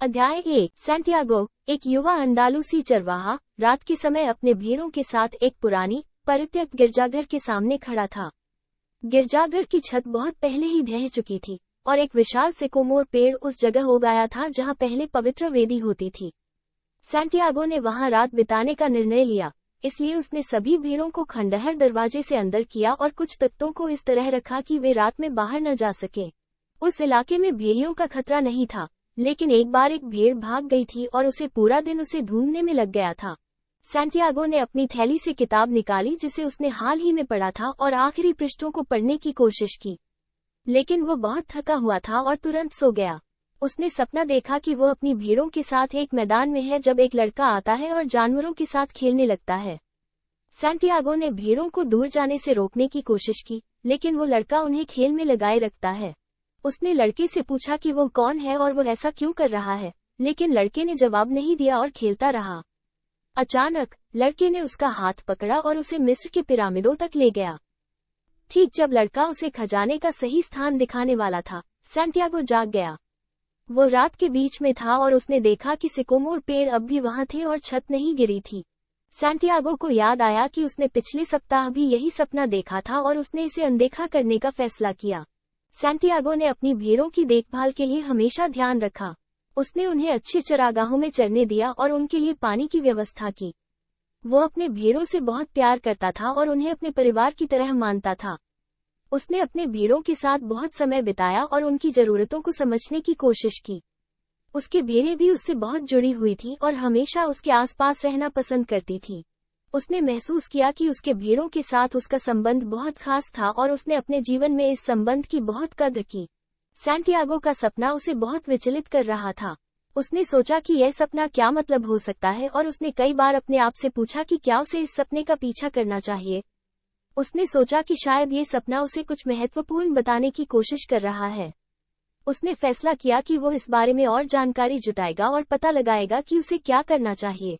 अध्याय 1। सैंटियागो, एक युवा अंडालूसी चरवाहा, रात के समय अपने भेड़ों के साथ एक पुरानी, परित्यक्त गिरजाघर के सामने खड़ा था। गिरजाघर की छत बहुत पहले ही ढह चुकी थी और एक विशाल सिकोमोर पेड़ उस जगह उगाया था जहां पहले पवित्र वेदी होती थी। सैंटियागो ने वहां रात बिताने का निर्णय लिया, इसलिए उसने सभी भेड़ों को खंडहर दरवाजे से अंदर किया और कुछ तख्तों को इस तरह रखा कि वे रात में बाहर न जा सके। उस इलाके में भेड़ियों का खतरा नहीं था, लेकिन एक बार एक भेड़ भाग गई थी और उसे पूरा दिन उसे ढूंढने में लग गया था। सैंटियागो ने अपनी थैली से किताब निकाली जिसे उसने हाल ही में पढ़ा था और आखिरी पृष्ठों को पढ़ने की कोशिश की, लेकिन वो बहुत थका हुआ था और तुरंत सो गया। उसने सपना देखा कि वो अपनी भेड़ों के साथ एक मैदान में है जब एक लड़का आता है और जानवरों के साथ खेलने लगता है। सैंटियागो ने भेड़ों को दूर जाने से रोकने की कोशिश की, लेकिन वो लड़का उन्हें खेल में लगाए रखता है। उसने लड़के से पूछा कि वो कौन है और वो ऐसा क्यों कर रहा है, लेकिन लड़के ने जवाब नहीं दिया और खेलता रहा। अचानक लड़के ने उसका हाथ पकड़ा और उसे मिस्र के पिरामिडों तक ले गया। ठीक जब लड़का उसे खजाने का सही स्थान दिखाने वाला था, सैंटियागो जाग गया। वो रात के बीच में था और उसने देखा कि सिकोमोर पेड़ अब भी वहां थे और छत नहीं गिरी थी। सैंटियागो को याद आया कि उसने पिछले सप्ताह भी यही सपना देखा था और उसने इसे अनदेखा करने का फैसला किया। सैंटियागो ने अपनी भेड़ों की देखभाल के लिए हमेशा ध्यान रखा। उसने उन्हें अच्छे चरागाहों में चरने दिया और उनके लिए पानी की व्यवस्था की। वो अपने भेड़ों से बहुत प्यार करता था और उन्हें अपने परिवार की तरह मानता था। उसने अपने भेड़ों के साथ बहुत समय बिताया और उनकी जरूरतों को समझने की कोशिश की। उसके भेड़ें भी उससे बहुत जुड़ी हुई थीं और हमेशा उसके आसपास रहना पसंद करती थीं। उसने महसूस किया कि उसके भेड़ों के साथ उसका संबंध बहुत खास था और उसने अपने जीवन में इस संबंध की बहुत कद्र की। सैंटियागो का सपना उसे बहुत विचलित कर रहा था। उसने सोचा कि यह सपना क्या मतलब हो सकता है और उसने कई बार अपने आप से पूछा कि क्या उसे इस सपने का पीछा करना चाहिए। उसने सोचा कि शायद ये सपना उसे कुछ महत्वपूर्ण बताने की कोशिश कर रहा है। उसने फैसला किया कि वो इस बारे में और जानकारी जुटाएगा और पता लगाएगा कि उसे क्या करना चाहिए।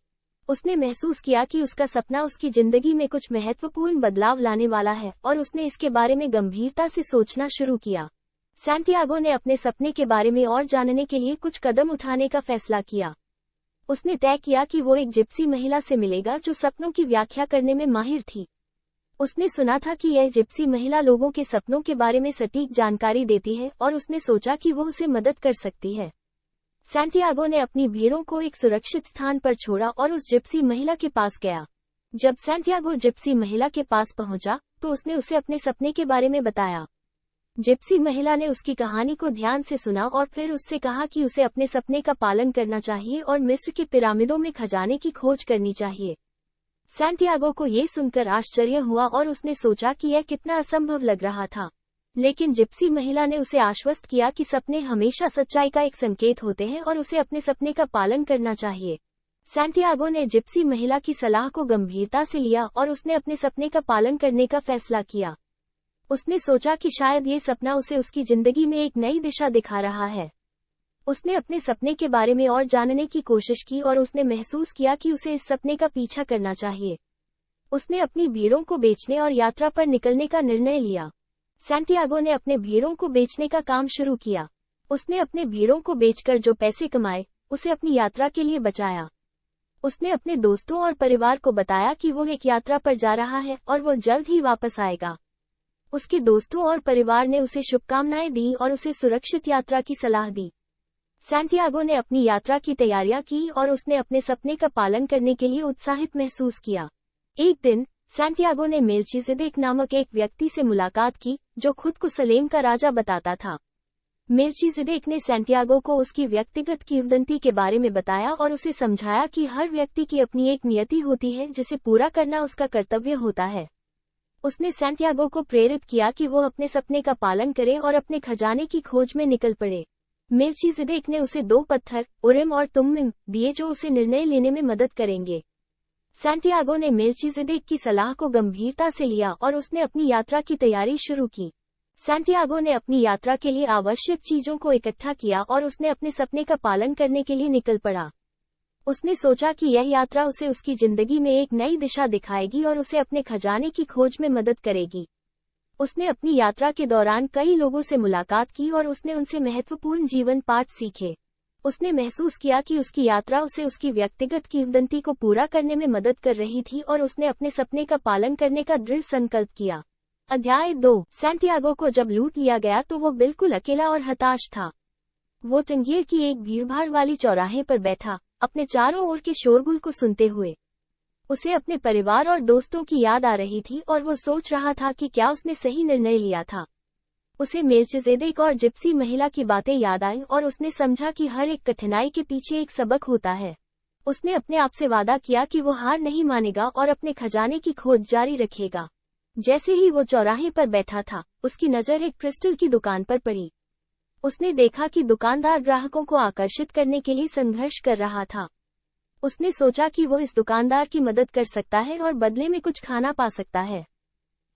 उसने महसूस किया कि उसका सपना उसकी जिंदगी में कुछ महत्वपूर्ण बदलाव लाने वाला है और उसने इसके बारे में गंभीरता से सोचना शुरू किया। सैंटियागो ने अपने सपने के बारे में और जानने के लिए कुछ कदम उठाने का फैसला किया। उसने तय किया कि वो एक जिप्सी महिला से मिलेगा जो सपनों की व्याख्या करने में माहिर थी। उसने सुना था कि यह जिप्सी महिला लोगों के सपनों के बारे में सटीक जानकारी देती है और उसने सोचा कि वो उसे मदद कर सकती है। सैंटियागो ने अपनी भेड़ों को एक सुरक्षित स्थान पर छोड़ा और उस जिप्सी महिला के पास गया। जब सैंटियागो जिप्सी महिला के पास पहुंचा, तो उसने उसे अपने सपने के बारे में बताया। जिप्सी महिला ने उसकी कहानी को ध्यान से सुना और फिर उससे कहा कि उसे अपने सपने का पालन करना चाहिए और मिस्र के पिरामिडों में खजाने की खोज करनी चाहिए। सैंटियागो को ये सुनकर आश्चर्य हुआ और उसने सोचा कि यह कितना असंभव लग रहा था, लेकिन जिप्सी महिला ने उसे आश्वस्त किया कि सपने हमेशा सच्चाई का एक संकेत होते हैं और उसे अपने सपने का पालन करना चाहिए। सैंटियागो ने जिप्सी महिला की सलाह को गंभीरता से लिया और उसने अपने सपने का पालन करने का फैसला किया। उसने सोचा कि शायद ये सपना उसे उसकी जिंदगी में एक नई दिशा दिखा रहा है। उसने अपने सपने के बारे में और जानने की कोशिश की और उसने महसूस किया कि उसे इस सपने का पीछा करना चाहिए। उसने अपनी भेड़ों को बेचने और यात्रा पर निकलने का निर्णय लिया। सैंटियागो ने अपने भेड़ों को बेचने का काम शुरू किया। उसने अपने भेड़ों को बेचकर जो पैसे कमाए, उसे अपनी यात्रा के लिए बचाया। उसने अपने दोस्तों और परिवार को बताया कि वो एक यात्रा पर जा रहा है और वो जल्द ही वापस आएगा। उसके दोस्तों और परिवार ने उसे शुभकामनाएं दी और उसे सुरक्षित यात्रा की सलाह दी। सैंटियागो ने अपनी यात्रा की तैयारियां की और उसने अपने सपने का पालन करने के लिए उत्साहित महसूस किया। एक दिन सैंटियागो ने मेल्चीजेदेक नामक एक व्यक्ति से मुलाकात की, जो खुद को सलेम का राजा बताता था। मेल्चीजेदेक ने सैंटियागो को उसकी व्यक्तिगत किंवदंती के बारे में बताया और उसे समझाया कि हर व्यक्ति की अपनी एक नियति होती है जिसे पूरा करना उसका कर्तव्य होता है। उसने सैंटियागो को प्रेरित किया कि वो अपने सपने का पालन करे और अपने खजाने की खोज में निकल पड़े। मेल्चीजेदेक ने उसे 2 पत्थर, उरिम और तुम्मिम, दिए जो उसे निर्णय लेने में मदद करेंगे। सैंटियागो ने मेल्चीजेदेक की सलाह को गंभीरता से लिया और उसने अपनी यात्रा की तैयारी शुरू की। सैंटियागो ने अपनी यात्रा के लिए आवश्यक चीजों को इकट्ठा किया और उसने अपने सपने का पालन करने के लिए निकल पड़ा। उसने सोचा कि यह यात्रा उसे उसकी जिंदगी में एक नई दिशा दिखाएगी और उसे अपने खजाने की खोज में मदद करेगी। उसने अपनी यात्रा के दौरान कई लोगों से मुलाकात की और उसने उनसे महत्वपूर्ण जीवन पाठ सीखे। उसने महसूस किया कि उसकी यात्रा उसे उसकी व्यक्तिगत किंवदंती को पूरा करने में मदद कर रही थी और उसने अपने सपने का पालन करने का दृढ़ संकल्प किया। अध्याय 2। सैंटियागो को जब लूट लिया गया तो वो बिल्कुल अकेला और हताश था। वो टंगियर की एक भीड़भाड़ वाली चौराहे पर बैठा, अपने चारों ओर के शोरगुल को सुनते हुए। उसे अपने परिवार और दोस्तों की याद आ रही थी और वो सोच रहा था कि क्या उसने सही निर्णय लिया था। उसे मेल्चिजेदेक और जिप्सी महिला की बातें याद आईं और उसने समझा कि हर एक कठिनाई के पीछे एक सबक होता है। उसने अपने आप से वादा किया कि वो हार नहीं मानेगा और अपने खजाने की खोज जारी रखेगा। जैसे ही वो चौराहे पर बैठा था, उसकी नज़र एक क्रिस्टल की दुकान पर पड़ी। उसने देखा कि दुकानदार ग्राहकों को आकर्षित करने के लिए संघर्ष कर रहा था। उसने सोचा कि वो इस दुकानदार की मदद कर सकता है और बदले में कुछ खाना पा सकता है।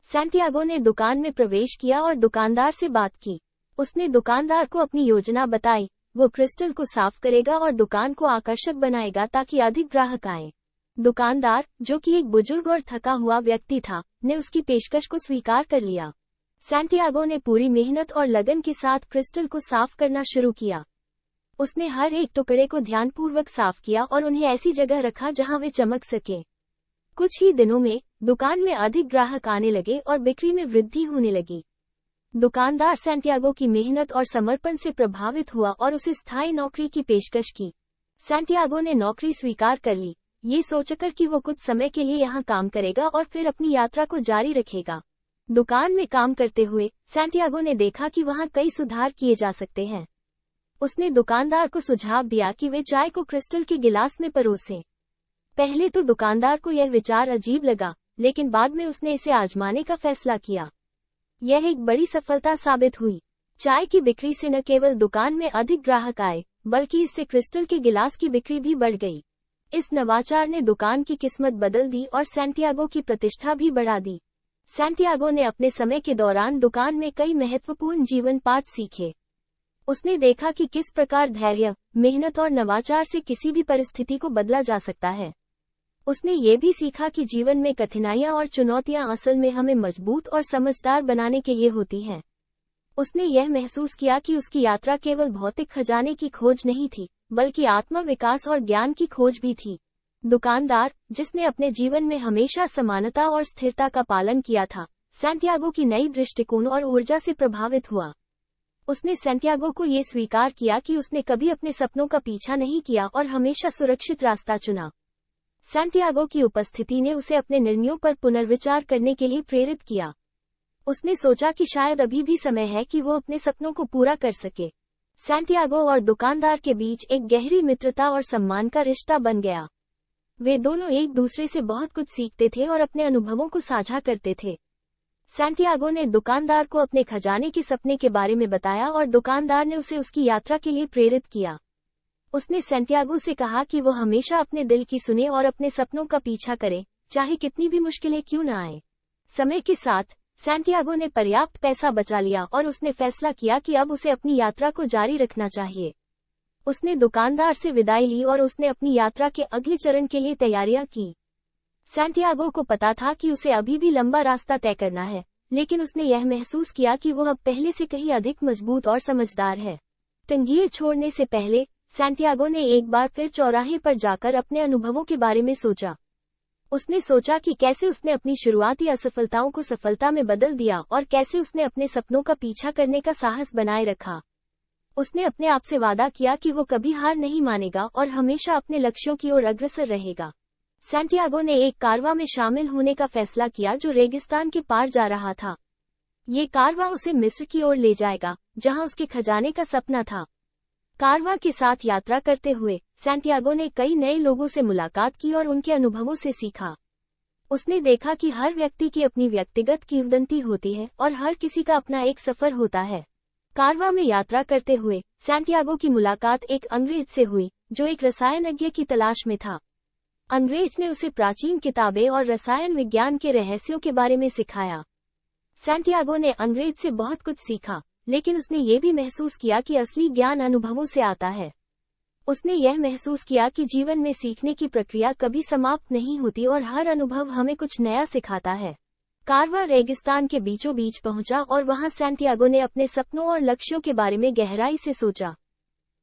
सैंटियागो ने दुकान में प्रवेश किया और दुकानदार से बात की। उसने दुकानदार को अपनी योजना बताई। वो क्रिस्टल को साफ करेगा और दुकान को आकर्षक बनाएगा ताकि अधिक ग्राहक आए। दुकानदार, जो कि एक बुजुर्ग और थका हुआ व्यक्ति था, ने उसकी पेशकश को स्वीकार कर लिया। सैंटियागो ने पूरी मेहनत और लगन के साथ क्रिस्टल को साफ करना शुरू किया। उसने हर एक टुकड़े को ध्यानपूर्वक साफ किया और उन्हें ऐसी जगह रखा जहां वे चमक सके। कुछ ही दिनों में दुकान में अधिक ग्राहक आने लगे और बिक्री में वृद्धि होने लगी। दुकानदार सैंटियागो की मेहनत और समर्पण से प्रभावित हुआ और उसे स्थायी नौकरी की पेशकश की। सैंटियागो ने नौकरी स्वीकार कर ली, ये सोचकर कि वो कुछ समय के लिए यहाँ काम करेगा और फिर अपनी यात्रा को जारी रखेगा। दुकान में काम करते हुए सैंटियागो ने देखा कि वहाँ कई सुधार किए जा सकते हैं। उसने दुकानदार को सुझाव दिया कि वे चाय को क्रिस्टल के गिलास में परोसें। पहले तो दुकानदार को यह विचार अजीब लगा, लेकिन बाद में उसने इसे आजमाने का फैसला किया। यह एक बड़ी सफलता साबित हुई। चाय की बिक्री से न केवल दुकान में अधिक ग्राहक आए, बल्कि इससे क्रिस्टल के गिलास की बिक्री भी बढ़ गई। इस नवाचार ने दुकान की किस्मत बदल दी और सैंटियागो की प्रतिष्ठा भी बढ़ा दी। सैंटियागो ने अपने समय के दौरान दुकान में कई महत्वपूर्ण जीवन पाठ सीखे। उसने देखा कि किस प्रकार धैर्य, मेहनत और नवाचार से किसी भी परिस्थिति को बदला जा सकता है। उसने ये भी सीखा कि जीवन में कठिनाइयां और चुनौतियां असल में हमें मजबूत और समझदार बनाने के लिए होती हैं। उसने यह महसूस किया कि उसकी यात्रा केवल भौतिक खजाने की खोज नहीं थी, बल्कि आत्म विकास और ज्ञान की खोज भी थी। दुकानदार, जिसने अपने जीवन में हमेशा समानता और स्थिरता का पालन किया था, सैंटियागो की नई दृष्टिकोण और ऊर्जा से प्रभावित हुआ। उसने सैंटियागो को ये स्वीकार किया कि उसने कभी अपने सपनों का पीछा नहीं किया और हमेशा सुरक्षित रास्ता चुना। सैंटियागो की उपस्थिति ने उसे अपने निर्णयों पर पुनर्विचार करने के लिए प्रेरित किया। उसने सोचा कि शायद अभी भी समय है कि वो अपने सपनों को पूरा कर सके। सैंटियागो और दुकानदार के बीच एक गहरी मित्रता और सम्मान का रिश्ता बन गया। वे दोनों एक दूसरे से बहुत कुछ सीखते थे और अपने अनुभवों को साझा करते थे। सैंटियागो ने दुकानदार को अपने खजाने के सपने के बारे में बताया और दुकानदार ने उसे उसकी यात्रा के लिए प्रेरित किया। उसने सैंटियागो से कहा कि वो हमेशा अपने दिल की सुने और अपने सपनों का पीछा करे, चाहे कितनी भी मुश्किलें क्यों न आए। समय के साथ सैंटियागो ने पर्याप्त पैसा बचा लिया और उसने फैसला किया कि अब उसे अपनी यात्रा को जारी रखना चाहिए। उसने दुकानदार से विदाई ली और उसने अपनी यात्रा के अगले चरण के लिए तैयारियां की। सैंटियागो को पता था कि उसे अभी भी लंबा रास्ता तय करना है, लेकिन उसने यह महसूस किया कि वो अब पहले से कहीं अधिक मजबूत और समझदार है। टंगियर छोड़ने से पहले सैंटियागो ने एक बार फिर चौराहे पर जाकर अपने अनुभवों के बारे में सोचा। उसने सोचा कि कैसे उसने अपनी शुरुआती असफलताओं को सफलता में बदल दिया और कैसे उसने अपने सपनों का पीछा करने का साहस बनाए रखा। उसने अपने आप से वादा किया कि वो कभी हार नहीं मानेगा और हमेशा अपने लक्ष्यों की ओर अग्रसर रहेगा। सैंटियागो ने एक कारवां में शामिल होने का फैसला किया जो रेगिस्तान के पार जा रहा था। ये कारवां उसे मिस्र की ओर ले जाएगा, जहां उसके खजाने का सपना था। कारवां के साथ यात्रा करते हुए सैंटियागो ने कई नए लोगों से मुलाकात की और उनके अनुभवों से सीखा। उसने देखा कि हर व्यक्ति की अपनी व्यक्तिगत किंवदंती होती है और हर किसी का अपना एक सफर होता है। कारवां में यात्रा करते हुए सैंटियागो की मुलाकात एक अंग्रेज से हुई, जो एक रसायनज्ञ की तलाश में था। अंग्रेज ने उसे प्राचीन किताबें और रसायन विज्ञान के रहस्यों के बारे में सिखाया। सैंटियागो ने अंग्रेज से बहुत कुछ सीखा, लेकिन उसने ये भी महसूस किया कि असली ज्ञान अनुभवों से आता है। उसने यह महसूस किया कि जीवन में सीखने की प्रक्रिया कभी समाप्त नहीं होती और हर अनुभव हमें कुछ नया सिखाता है। कारवां रेगिस्तान के बीचों बीच पहुंचा और वहां सैंटियागो ने अपने सपनों और लक्ष्यों के बारे में गहराई से सोचा।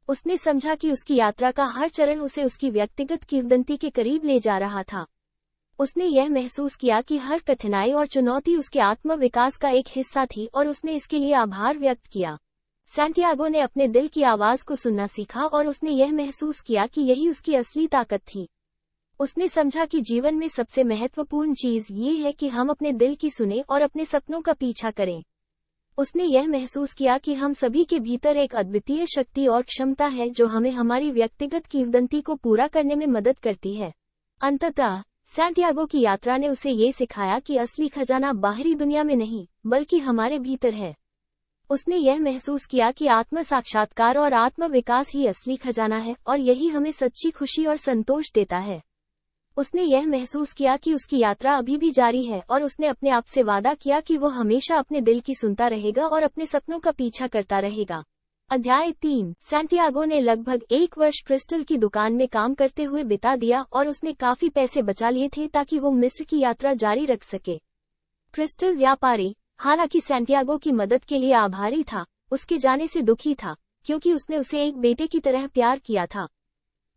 उसने समझा कि उसकी यात्रा का हर चरण उसे उसकी व्यक्तिगत किंवदंती के करीब ले जा रहा था। उसने यह महसूस किया कि हर कठिनाई और चुनौती उसके आत्म विकास का एक हिस्सा थी और उसने इसके लिए आभार व्यक्त किया। सैंटियागो ने अपने दिल की आवाज को सुनना सीखा और उसने यह महसूस किया कि यही उसकी असली ताकत थी। उसने समझा कि जीवन में सबसे महत्वपूर्ण चीज ये है कि हम अपने दिल की सुने और अपने सपनों का पीछा करें। उसने यह महसूस किया कि हम सभी के भीतर एक अद्वितीय शक्ति और क्षमता है जो हमें हमारी व्यक्तिगत किंवदंती को पूरा करने में मदद करती है। अंततः सैंटियागो की यात्रा ने उसे ये सिखाया कि असली खजाना बाहरी दुनिया में नहीं, बल्कि हमारे भीतर है। उसने यह महसूस किया कि आत्म साक्षात्कार और आत्म विकास ही असली खजाना है और यही हमें सच्ची खुशी और संतोष देता है। उसने यह महसूस किया कि उसकी यात्रा अभी भी जारी है और उसने अपने आप से वादा किया कि वो हमेशा अपने दिल की सुनता रहेगा और अपने सपनों का पीछा करता रहेगा। अध्याय 3। सैंटियागो ने लगभग 1 वर्ष क्रिस्टल की दुकान में काम करते हुए बिता दिया और उसने काफी पैसे बचा लिए थे ताकि वो मिस्र की यात्रा जारी रख सके। क्रिस्टल व्यापारी, हालांकि सैंटियागो की मदद के लिए आभारी था, उसके जाने से दुखी था, क्योंकि उसने उसे एक बेटे की तरह प्यार किया था।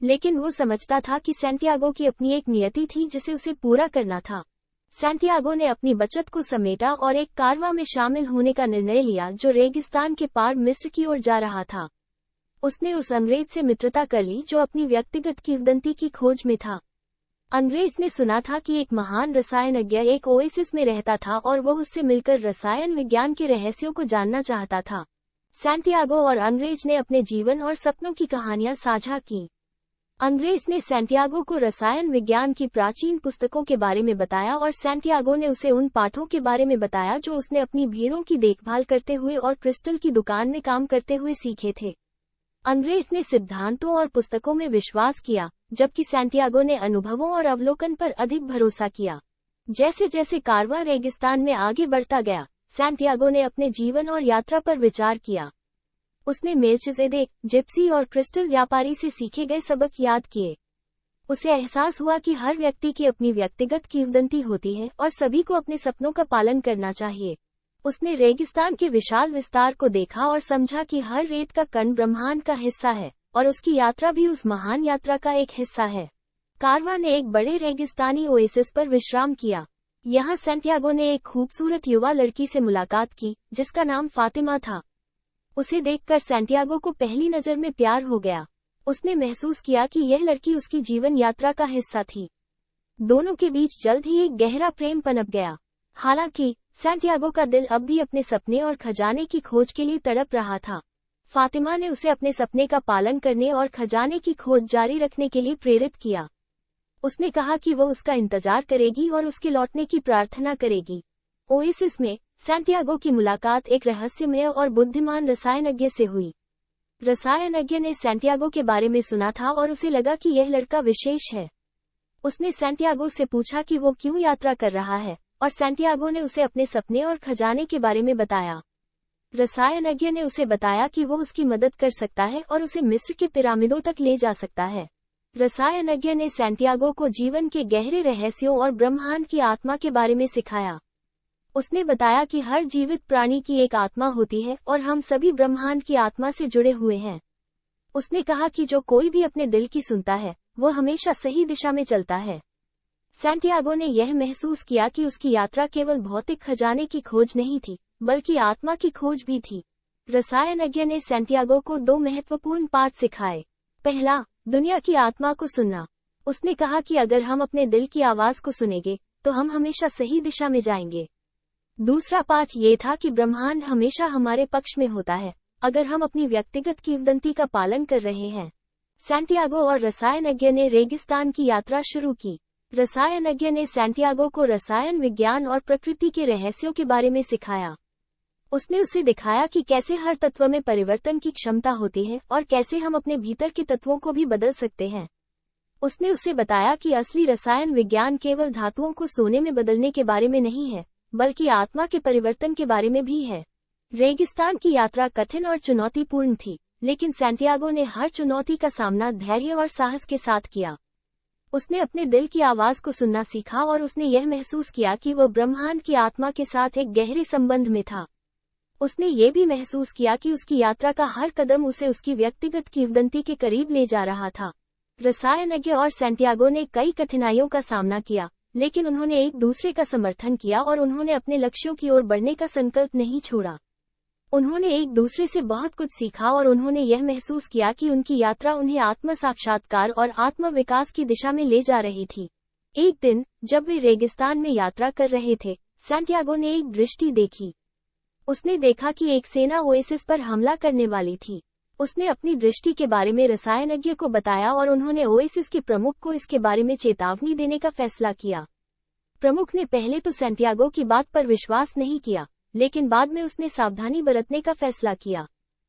लेकिन वो समझता था कि सैंटियागो की अपनी एक नियति थी जिसे उसे पूरा करना था। सैंटियागो ने अपनी बचत को समेटा और एक कारवां में शामिल होने का निर्णय लिया जो रेगिस्तान के पार मिस्र की ओर जा रहा था। उसने उस अंग्रेज से मित्रता कर ली जो अपनी व्यक्तिगत किंवदंती की खोज में था। अंग्रेज ने सुना था कि एक महान रसायनज्ञ एक ओएसिस में रहता था और वो उससे मिलकर रसायन विज्ञान के रहस्यों को जानना चाहता था। सैंटियागो और अंग्रेज ने अपने जीवन और सपनों की कहानियां साझा की। अंग्रेज ने सैंटियागो को रसायन विज्ञान की प्राचीन पुस्तकों के बारे में बताया और सैंटियागो ने उसे उन पाठों के बारे में बताया जो उसने अपनी भीड़ों की देखभाल करते हुए और क्रिस्टल की दुकान में काम करते हुए सीखे थे। अंग्रेज ने सिद्धांतों और पुस्तकों में विश्वास किया, जबकि सैंटियागो ने अनुभवों और अवलोकन पर अधिक भरोसा किया। जैसे जैसे कारवां रेगिस्तान में आगे बढ़ता गया, सैंटियागो ने अपने जीवन और यात्रा पर विचार किया। उसने मेल्चिसेदेक, जिप्सी और क्रिस्टल व्यापारी से सीखे गए सबक याद किए। उसे एहसास हुआ कि हर व्यक्ति की अपनी व्यक्तिगत किंवदंती होती है और सभी को अपने सपनों का पालन करना चाहिए। उसने रेगिस्तान के विशाल विस्तार को देखा और समझा कि हर रेत का कण ब्रह्मांड का हिस्सा है और उसकी यात्रा भी उस महान यात्रा का एक हिस्सा है। कारवां ने एक बड़े रेगिस्तानी ओएसिस पर विश्राम किया। यहाँ सैंटियागो ने एक खूबसूरत युवा लड़की से मुलाकात की जिसका नाम फातिमा था। उसे देखकर सैंटियागो को पहली नजर में प्यार हो गया। उसने महसूस किया कि यह लड़की उसकी जीवन यात्रा का हिस्सा थी। दोनों के बीच जल्द ही एक गहरा प्रेम पनप गया। हालांकि सैंटियागो का दिल अब भी अपने सपने और खजाने की खोज के लिए तड़प रहा था। फातिमा ने उसे अपने सपने का पालन करने और खजाने की खोज जारी रखने के लिए प्रेरित किया। उसने कहा कि वो उसका इंतजार करेगी और उसके लौटने की प्रार्थना करेगी। ओएसिस में सैंटियागो की मुलाकात एक रहस्यमय और बुद्धिमान रसायनज्ञ से हुई। रसायनज्ञ ने सैंटियागो के बारे में सुना था और उसे लगा कि यह लड़का विशेष है। उसने सैंटियागो से पूछा कि वो क्यों यात्रा कर रहा है और सैंटियागो ने उसे अपने सपने और खजाने के बारे में बताया। रसायनज्ञ ने उसे बताया कि वो उसकी मदद कर सकता है और उसे मिस्र के पिरामिडों तक ले जा सकता है। रसायनज्ञ ने सैंटियागो को जीवन के गहरे रहस्यों और ब्रह्मांड की आत्मा के बारे में सिखाया। उसने बताया कि हर जीवित प्राणी की एक आत्मा होती है और हम सभी ब्रह्मांड की आत्मा से जुड़े हुए हैं। उसने कहा कि जो कोई भी अपने दिल की सुनता है, वो हमेशा सही दिशा में चलता है। सैंटियागो ने यह महसूस किया कि उसकी यात्रा केवल भौतिक खजाने की खोज नहीं थी, बल्कि आत्मा की खोज भी थी। रसायनज्ञ ने सैंटियागो को 2 महत्वपूर्ण पाठ सिखाए। पहला, दुनिया की आत्मा को सुनना। उसने कहा कि अगर हम अपने दिल की आवाज को सुनेंगे, तो हम हमेशा सही दिशा में जाएंगे। दूसरा पाठ ये था कि ब्रह्मांड हमेशा हमारे पक्ष में होता है, अगर हम अपनी व्यक्तिगत किंवदंती का पालन कर रहे हैं। सैंटियागो और रसायनज्ञ ने रेगिस्तान की यात्रा शुरू की। रसायनज्ञ ने सैंटियागो को रसायन विज्ञान और प्रकृति के रहस्यों के बारे में सिखाया। उसने उसे दिखाया कि कैसे हर तत्व में परिवर्तन की क्षमता होती है और कैसे हम अपने भीतर के तत्वों को भी बदल सकते हैं। उसने उसे बताया कि असली रसायन विज्ञान केवल धातुओं को सोने में बदलने के बारे में नहीं है, बल्कि आत्मा के परिवर्तन के बारे में भी है। रेगिस्तान की यात्रा कठिन और चुनौतीपूर्ण थी, लेकिन सैंटियागो ने हर चुनौती का सामना धैर्य और साहस के साथ किया। उसने अपने दिल की आवाज को सुनना सीखा और उसने यह महसूस किया कि वो ब्रह्मांड की आत्मा के साथ एक गहरे संबंध में था। उसने ये भी महसूस किया कि उसकी यात्रा का हर कदम उसे उसकी व्यक्तिगत किंवदंती के करीब ले जा रहा था। रसायनज्ञ और सैंटियागो ने कई कठिनाइयों का सामना किया, लेकिन उन्होंने एक दूसरे का समर्थन किया और उन्होंने अपने लक्ष्यों की ओर बढ़ने का संकल्प नहीं छोड़ा। उन्होंने एक दूसरे से बहुत कुछ सीखा और उन्होंने यह महसूस किया कि उनकी यात्रा उन्हें आत्म साक्षात्कार और आत्म विकास की दिशा में ले जा रही थी। एक दिन, जब वे रेगिस्तान में यात्रा कर रहे थे, सैंटियागो ने एक दृष्टि देखी। उसने देखा कि एक सेना ओएसिस पर हमला करने वाली थी। उसने अपनी दृष्टि के बारे में रसायनज्ञ को बताया और उन्होंने ओएसिस के प्रमुख को इसके बारे में चेतावनी देने का फैसला किया। प्रमुख ने पहले तो सैंटियागो की बात पर विश्वास नहीं किया, लेकिन बाद में उसने सावधानी बरतने का फैसला किया।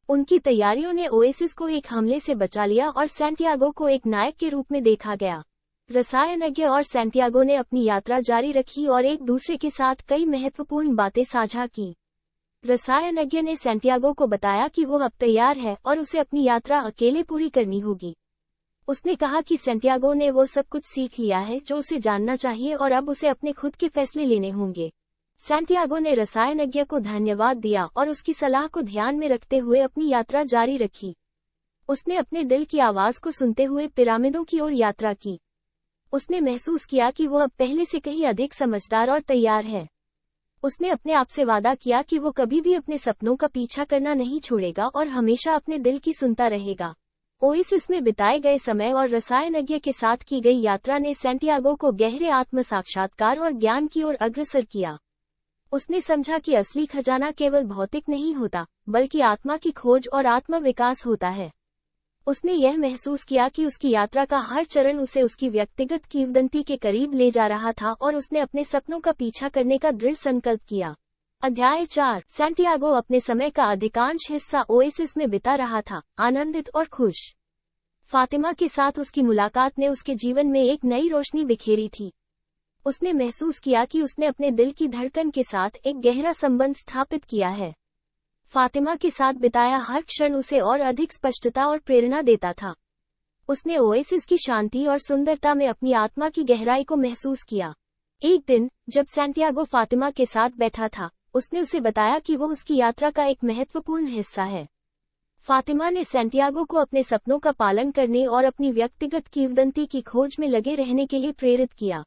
उनकी तैयारियों ने ओएसिस को एक हमले से बचा लिया और सैंटियागो को एक नायक के रूप में देखा गया। रसायनज्ञ और सैंटियागो ने अपनी यात्रा जारी रखी और एक दूसरे के साथ कई महत्वपूर्ण बातें साझा की। रसायनज्ञ ने सैंटियागो को बताया कि वो अब तैयार है और उसे अपनी यात्रा अकेले पूरी करनी होगी। उसने कहा कि सैंटियागो ने वो सब कुछ सीख लिया है जो उसे जानना चाहिए और अब उसे अपने खुद के फैसले लेने होंगे। सैंटियागो ने रसायनज्ञ को धन्यवाद दिया और उसकी सलाह को ध्यान में रखते हुए अपनी यात्रा जारी रखी। उसने अपने दिल की आवाज को सुनते हुए पिरामिडों की ओर यात्रा की। उसने महसूस किया कि वो अब पहले से कहीं अधिक समझदार और तैयार है। उसने अपने आप से वादा किया कि वो कभी भी अपने सपनों का पीछा करना नहीं छोड़ेगा और हमेशा अपने दिल की सुनता रहेगा। ओएसिस में बिताए गए समय और रसायनज्ञ के साथ की गई यात्रा ने सैंटियागो को गहरे आत्म साक्षात्कार और ज्ञान की ओर अग्रसर किया। उसने समझा कि असली खजाना केवल भौतिक नहीं होता, बल्कि आत्मा की खोज और आत्म विकास होता है। उसने यह महसूस किया कि उसकी यात्रा का हर चरण उसे उसकी व्यक्तिगत किंवदंती के करीब ले जा रहा था और उसने अपने सपनों का पीछा करने का दृढ़ संकल्प किया। अध्याय 4। सैंटियागो अपने समय का अधिकांश हिस्सा ओएसिस में बिता रहा था, आनंदित और खुश। फातिमा के साथ उसकी मुलाकात ने उसके जीवन में एक नई रोशनी बिखेरी थी। उसने महसूस किया कि उसने अपने दिल की धड़कन के साथ एक गहरा संबंध स्थापित किया है। फातिमा के साथ बिताया हर क्षण उसे और अधिक स्पष्टता और प्रेरणा देता था। उसने ओएसिस की शांति और सुंदरता में अपनी आत्मा की गहराई को महसूस किया। एक दिन, जब सैंटियागो फातिमा के साथ बैठा था, उसने उसे बताया कि वो उसकी यात्रा का एक महत्वपूर्ण हिस्सा है। फातिमा ने सैंटियागो को अपने सपनों का पालन करने और अपनी व्यक्तिगत किंवदंती की खोज में लगे रहने के लिए प्रेरित किया।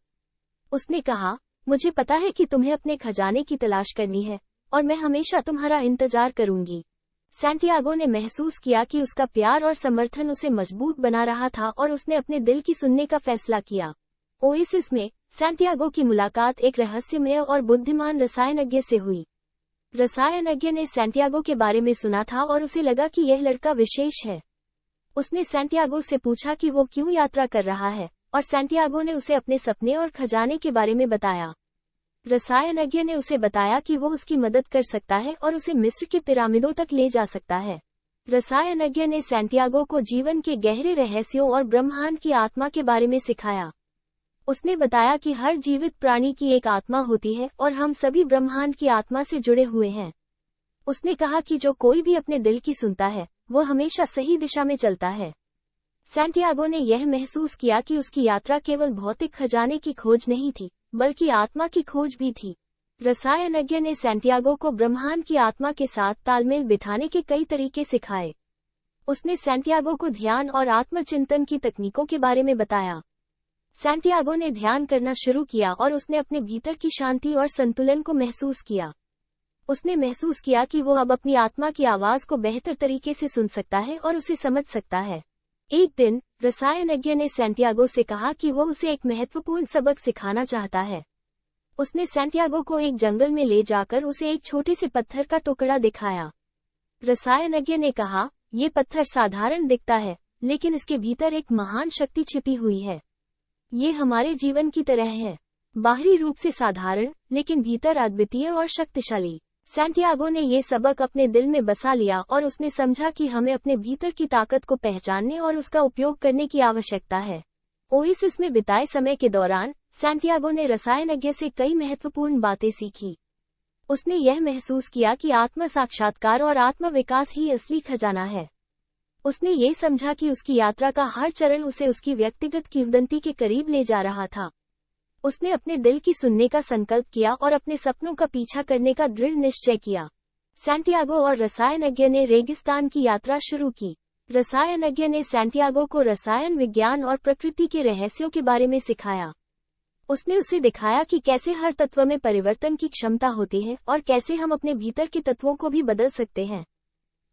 उसने कहा, मुझे पता है कि तुम्हें अपने खजाने की तलाश करनी है और मैं हमेशा तुम्हारा इंतजार करूंगी। सैंटियागो ने महसूस किया कि उसका प्यार और समर्थन उसे मजबूत बना रहा था और उसने अपने दिल की सुनने का फैसला किया। ओएसिस में सैंटियागो की मुलाकात एक रहस्यमय और बुद्धिमान रसायनज्ञ से हुई। रसायनज्ञ ने सैंटियागो के बारे में सुना था और उसे लगा कि यह लड़का विशेष है। उसने सैंटियागो से पूछा कि वो क्यों यात्रा कर रहा है, और सैंटियागो ने उसे अपने सपने और खजाने के बारे में बताया। रसायनज्ञ ने उसे बताया कि वो उसकी मदद कर सकता है और उसे मिस्र के पिरामिडों तक ले जा सकता है। रसायनज्ञ ने सैंटियागो को जीवन के गहरे रहस्यों और ब्रह्मांड की आत्मा के बारे में सिखाया। उसने बताया कि हर जीवित प्राणी की एक आत्मा होती है और हम सभी ब्रह्मांड की आत्मा से जुड़े हुए हैं। उसने कहा कि जो कोई भी अपने दिल की सुनता है, वो हमेशा सही दिशा में चलता है। सैंटियागो ने यह महसूस किया कि उसकी यात्रा केवल भौतिक खजाने की खोज नहीं थी, बल्कि आत्मा की खोज भी थी। रसायनज्ञ ने सैंटियागो को ब्रह्मांड की आत्मा के साथ तालमेल बिठाने के कई तरीके सिखाए। उसने सैंटियागो को ध्यान और आत्मचिंतन की तकनीकों के बारे में बताया। सैंटियागो ने ध्यान करना शुरू किया और उसने अपने भीतर की शांति और संतुलन को महसूस किया। उसने महसूस किया कि वो अब अपनी आत्मा की आवाज को बेहतर तरीके से सुन सकता है और उसे समझ सकता है। एक दिन, रसायनज्ञ ने सैंटियागो से कहा कि वो उसे एक महत्वपूर्ण सबक सिखाना चाहता है। उसने सैंटियागो को एक जंगल में ले जाकर उसे एक छोटे से पत्थर का टुकड़ा दिखाया। रसायनज्ञ ने कहा, ये पत्थर साधारण दिखता है, लेकिन इसके भीतर एक महान शक्ति छिपी हुई है। ये हमारे जीवन की तरह है, बाहरी रूप से साधारण, लेकिन भीतर अद्वितीय और शक्तिशाली। सैंटियागो ने ये सबक अपने दिल में बसा लिया और उसने समझा कि हमें अपने भीतर की ताकत को पहचानने और उसका उपयोग करने की आवश्यकता है। ओएसिस में बिताए समय के दौरान सैंटियागो ने रसायनज्ञ से कई महत्वपूर्ण बातें सीखी। उसने यह महसूस किया कि आत्म साक्षात्कार और आत्म विकास ही असली खजाना है। उसने ये समझा कि उसकी यात्रा का हर चरण उसे उसकी व्यक्तिगत किंवदंती के करीब ले जा रहा था। उसने अपने दिल की सुनने का संकल्प किया और अपने सपनों का पीछा करने का दृढ़ निश्चय किया। सैंटियागो और रसायनज्ञ ने रेगिस्तान की यात्रा शुरू की। रसायनज्ञ ने सैंटियागो को रसायन विज्ञान और प्रकृति के रहस्यों के बारे में सिखाया। उसने उसे दिखाया कि कैसे हर तत्व में परिवर्तन की क्षमता होती है और कैसे हम अपने भीतर के तत्वों को भी बदल सकते हैं।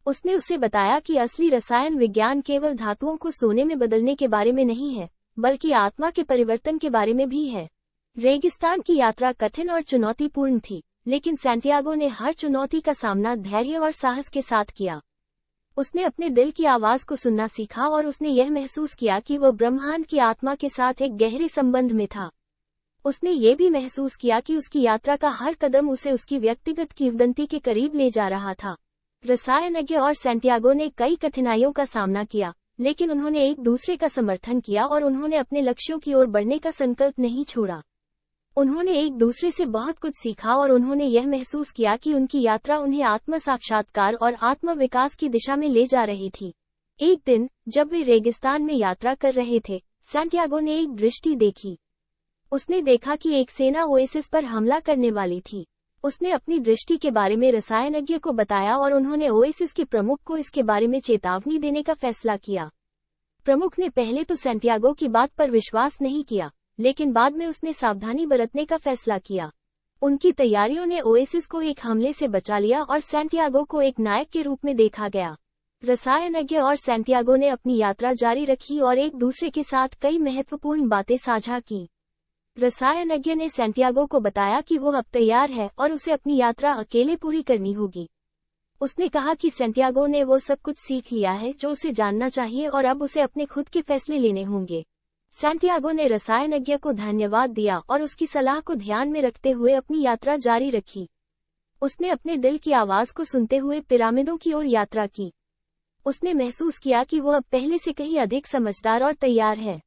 उसने उसे बताया कि असली रसायन विज्ञान केवल धातुओं को सोने में बदलने के बारे में नहीं है, बल्कि आत्मा के परिवर्तन के बारे में भी है। रेगिस्तान की यात्रा कठिन और चुनौतीपूर्ण थी, लेकिन सैंटियागो ने हर चुनौती का सामना धैर्य और साहस के साथ किया। उसने अपने दिल की आवाज को सुनना सीखा और उसने यह महसूस किया कि वह ब्रह्मांड की आत्मा के साथ एक गहरे संबंध में था। उसने ये भी महसूस किया कि उसकी यात्रा का हर कदम उसे उसकी व्यक्तिगत किंवदंती के करीब ले जा रहा था। रसायनज्ञ और सैंटियागो ने कई कठिनाइयों का सामना किया, लेकिन उन्होंने एक दूसरे का समर्थन किया और उन्होंने अपने लक्ष्यों की ओर बढ़ने का संकल्प नहीं छोड़ा। उन्होंने एक दूसरे से बहुत कुछ सीखा और उन्होंने यह महसूस किया कि उनकी यात्रा उन्हें आत्म साक्षात्कार और आत्म विकास की दिशा में ले जा रही थी। एक दिन, जब वे रेगिस्तान में यात्रा कर रहे थे, सैंटियागो ने एक दृष्टि देखी। उसने देखा कि एक सेना ओएसिस पर हमला करने वाली थी। उसने अपनी दृष्टि के बारे में रसायनज्ञ को बताया और उन्होंने ओएसिस के प्रमुख को इसके बारे में चेतावनी देने का फैसला किया। प्रमुख ने पहले तो सैंटियागो की बात पर विश्वास नहीं किया, लेकिन बाद में उसने सावधानी बरतने का फैसला किया। उनकी तैयारियों ने ओएसिस को एक हमले से बचा लिया और सैंटियागो को एक नायक के रूप में देखा गया। रसायनज्ञ और सैंटियागो ने अपनी यात्रा जारी रखी और एक दूसरे के साथ कई महत्वपूर्ण बातें साझा की। रसायनज्ञ ने सैंटियागो को बताया कि वो अब तैयार है और उसे अपनी यात्रा अकेले पूरी करनी होगी। उसने कहा कि सैंटियागो ने वो सब कुछ सीख लिया है जो उसे जानना चाहिए और अब उसे अपने खुद के फैसले लेने होंगे। सैंटियागो ने रसायनज्ञ को धन्यवाद दिया और उसकी सलाह को ध्यान में रखते हुए अपनी यात्रा जारी रखी। उसने अपने दिल की आवाज को सुनते हुए पिरामिडों की ओर यात्रा की। उसने महसूस किया कि वो अब पहले से कहीं अधिक समझदार और तैयार है।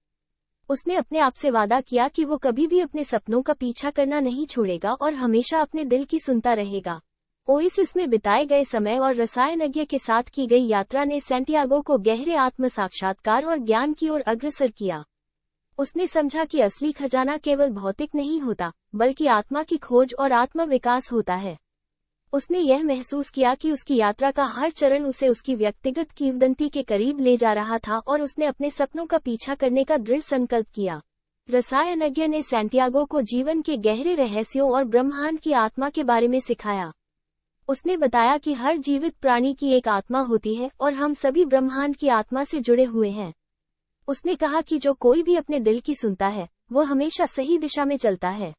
उसने अपने आप से वादा किया कि वो कभी भी अपने सपनों का पीछा करना नहीं छोड़ेगा और हमेशा अपने दिल की सुनता रहेगा। ओएसिस में बिताए गए समय और रसायनज्ञ के साथ की गई यात्रा ने सैंटियागो को गहरे आत्म साक्षात्कार और ज्ञान की ओर अग्रसर किया। उसने समझा कि असली खजाना केवल भौतिक नहीं होता, बल्कि आत्मा की खोज और आत्म विकास होता है। उसने यह महसूस किया कि उसकी यात्रा का हर चरण उसे उसकी व्यक्तिगत किंवदंती के करीब ले जा रहा था और उसने अपने सपनों का पीछा करने का दृढ़ संकल्प किया। रसायनज्ञ ने सैंटियागो को जीवन के गहरे रहस्यों और ब्रह्मांड की आत्मा के बारे में सिखाया। उसने बताया कि हर जीवित प्राणी की एक आत्मा होती है और हम सभी ब्रह्मांड की आत्मा से जुड़े हुए हैं। उसने कहा कि जो कोई भी अपने दिल की सुनता है, वो हमेशा सही दिशा में चलता है।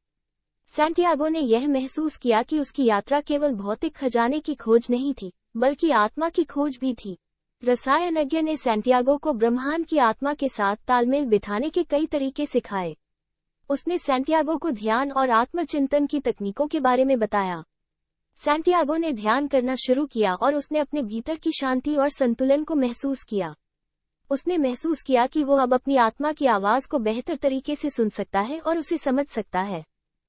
सैंटियागो ने यह महसूस किया कि उसकी यात्रा केवल भौतिक खजाने की खोज नहीं थी, बल्कि आत्मा की खोज भी थी। रसायनज्ञ ने सैंटियागो को ब्रह्मांड की आत्मा के साथ तालमेल बिठाने के कई तरीके सिखाए। उसने सैंटियागो को ध्यान और आत्मचिंतन की तकनीकों के बारे में बताया। सैंटियागो ने ध्यान करना शुरू किया और उसने अपने भीतर की शांति और संतुलन को महसूस किया। उसने महसूस किया कि वो अब अपनी आत्मा की आवाज को बेहतर तरीके से सुन सकता है और उसे समझ सकता है।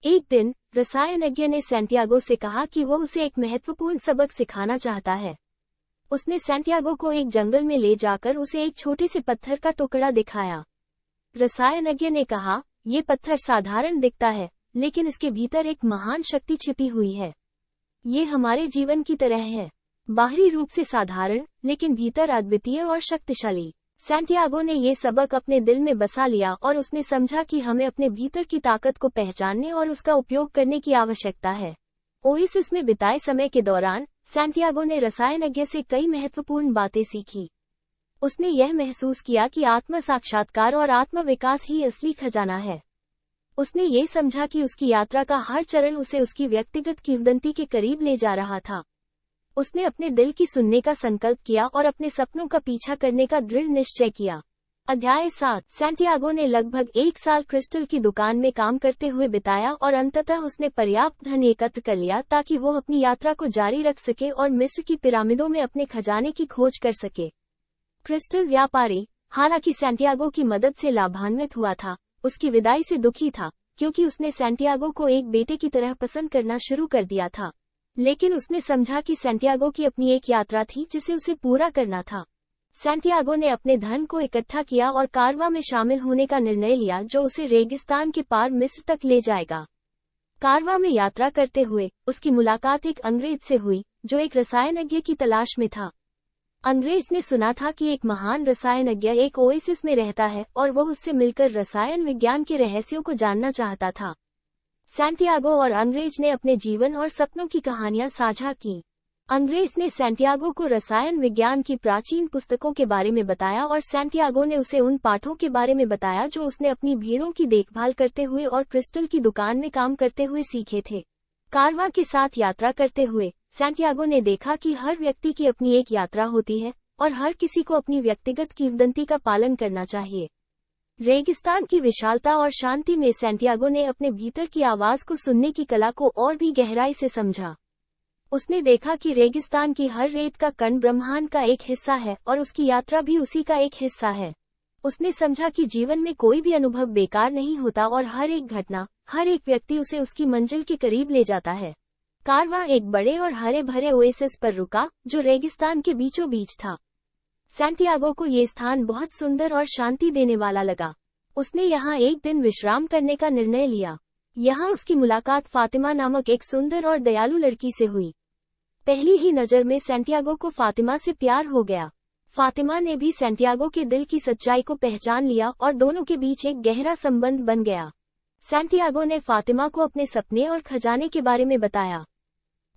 एक दिन, रसायनज्ञ ने सैंटियागो से कहा कि वो उसे एक महत्वपूर्ण सबक सिखाना चाहता है। उसने सैंटियागो को एक जंगल में ले जाकर उसे एक छोटे से पत्थर का टुकड़ा दिखाया। रसायनज्ञ ने कहा, ये पत्थर साधारण दिखता है, लेकिन इसके भीतर एक महान शक्ति छिपी हुई है। ये हमारे जीवन की तरह है, बाहरी रूप से साधारण, लेकिन भीतर अद्वितीय और शक्तिशाली। सैंटियागो ने ये सबक अपने दिल में बसा लिया और उसने समझा कि हमें अपने भीतर की ताकत को पहचानने और उसका उपयोग करने की आवश्यकता है। ओएसिस में बिताए समय के दौरान, सैंटियागो ने रसायनज्ञ से कई महत्वपूर्ण बातें सीखी। उसने यह महसूस किया कि आत्म साक्षात्कार और आत्म विकास ही असली खजाना है। उसने ये समझा कि उसकी यात्रा का हर चरण उसे उसकी व्यक्तिगत किंवदंती के करीब ले जा रहा था। उसने अपने दिल की सुनने का संकल्प किया और अपने सपनों का पीछा करने का दृढ़ निश्चय किया। अध्याय 7। सैंटियागो ने लगभग 1 साल क्रिस्टल की दुकान में काम करते हुए बिताया और अंततः उसने पर्याप्त धन एकत्र कर लिया ताकि वो अपनी यात्रा को जारी रख सके और मिस्र की पिरामिडों में अपने खजाने की खोज कर सके। क्रिस्टल व्यापारी, हालांकि सैंटियागो की मदद से लाभान्वित हुआ था, उसकी विदाई से दुखी था, क्योंकि उसने सैंटियागो को एक बेटे की तरह पसंद करना शुरू कर दिया था। लेकिन उसने समझा कि सैंटियागो की अपनी एक यात्रा थी जिसे उसे पूरा करना था। सैंटियागो ने अपने धन को इकट्ठा किया और कारवां में शामिल होने का निर्णय लिया जो उसे रेगिस्तान के पार मिस्र तक ले जाएगा। कारवां में यात्रा करते हुए उसकी मुलाकात एक अंग्रेज से हुई जो एक रसायनज्ञ की तलाश में था। अंग्रेज ने सुना था कि एक महान रसायनज्ञ एक ओएसिस में रहता है और वो उससे मिलकर रसायन विज्ञान के रहस्यों को जानना चाहता था। सैंटियागो और अंग्रेज ने अपने जीवन और सपनों की कहानियां साझा की। अंग्रेज ने सैंटियागो को रसायन विज्ञान की प्राचीन पुस्तकों के बारे में बताया और सैंटियागो ने उसे उन पाठों के बारे में बताया जो उसने अपनी भीड़ों की देखभाल करते हुए और क्रिस्टल की दुकान में काम करते हुए सीखे थे। कारवां के साथ यात्रा करते हुए सैंटियागो ने देखा कि हर व्यक्ति की अपनी एक यात्रा होती है और हर किसी को अपनी व्यक्तिगत किंवदंती का पालन करना चाहिए। रेगिस्तान की विशालता और शांति में सैंटियागो ने अपने भीतर की आवाज को सुनने की कला को और भी गहराई से समझा। उसने देखा कि रेगिस्तान की हर रेत का कण ब्रह्मांड का एक हिस्सा है और उसकी यात्रा भी उसी का एक हिस्सा है। उसने समझा कि जीवन में कोई भी अनुभव बेकार नहीं होता और हर एक घटना, हर एक व्यक्ति उसे उसकी मंजिल के करीब ले जाता है। कारवां एक बड़े और हरे भरे ओएसिस पर रुका, जो रेगिस्तान के बीचों बीच था। सैंटियागो को ये स्थान बहुत सुंदर और शांति देने वाला लगा। उसने यहाँ एक दिन विश्राम करने का निर्णय लिया। यहाँ उसकी मुलाकात फातिमा नामक एक सुंदर और दयालु लड़की से हुई। पहली ही नज़र में सैंटियागो को फातिमा से प्यार हो गया। फातिमा ने भी सैंटियागो के दिल की सच्चाई को पहचान लिया और दोनों के बीच एक गहरा संबंध बन गया। सैंटियागो ने फातिमा को अपने सपने और खजाने के बारे में बताया।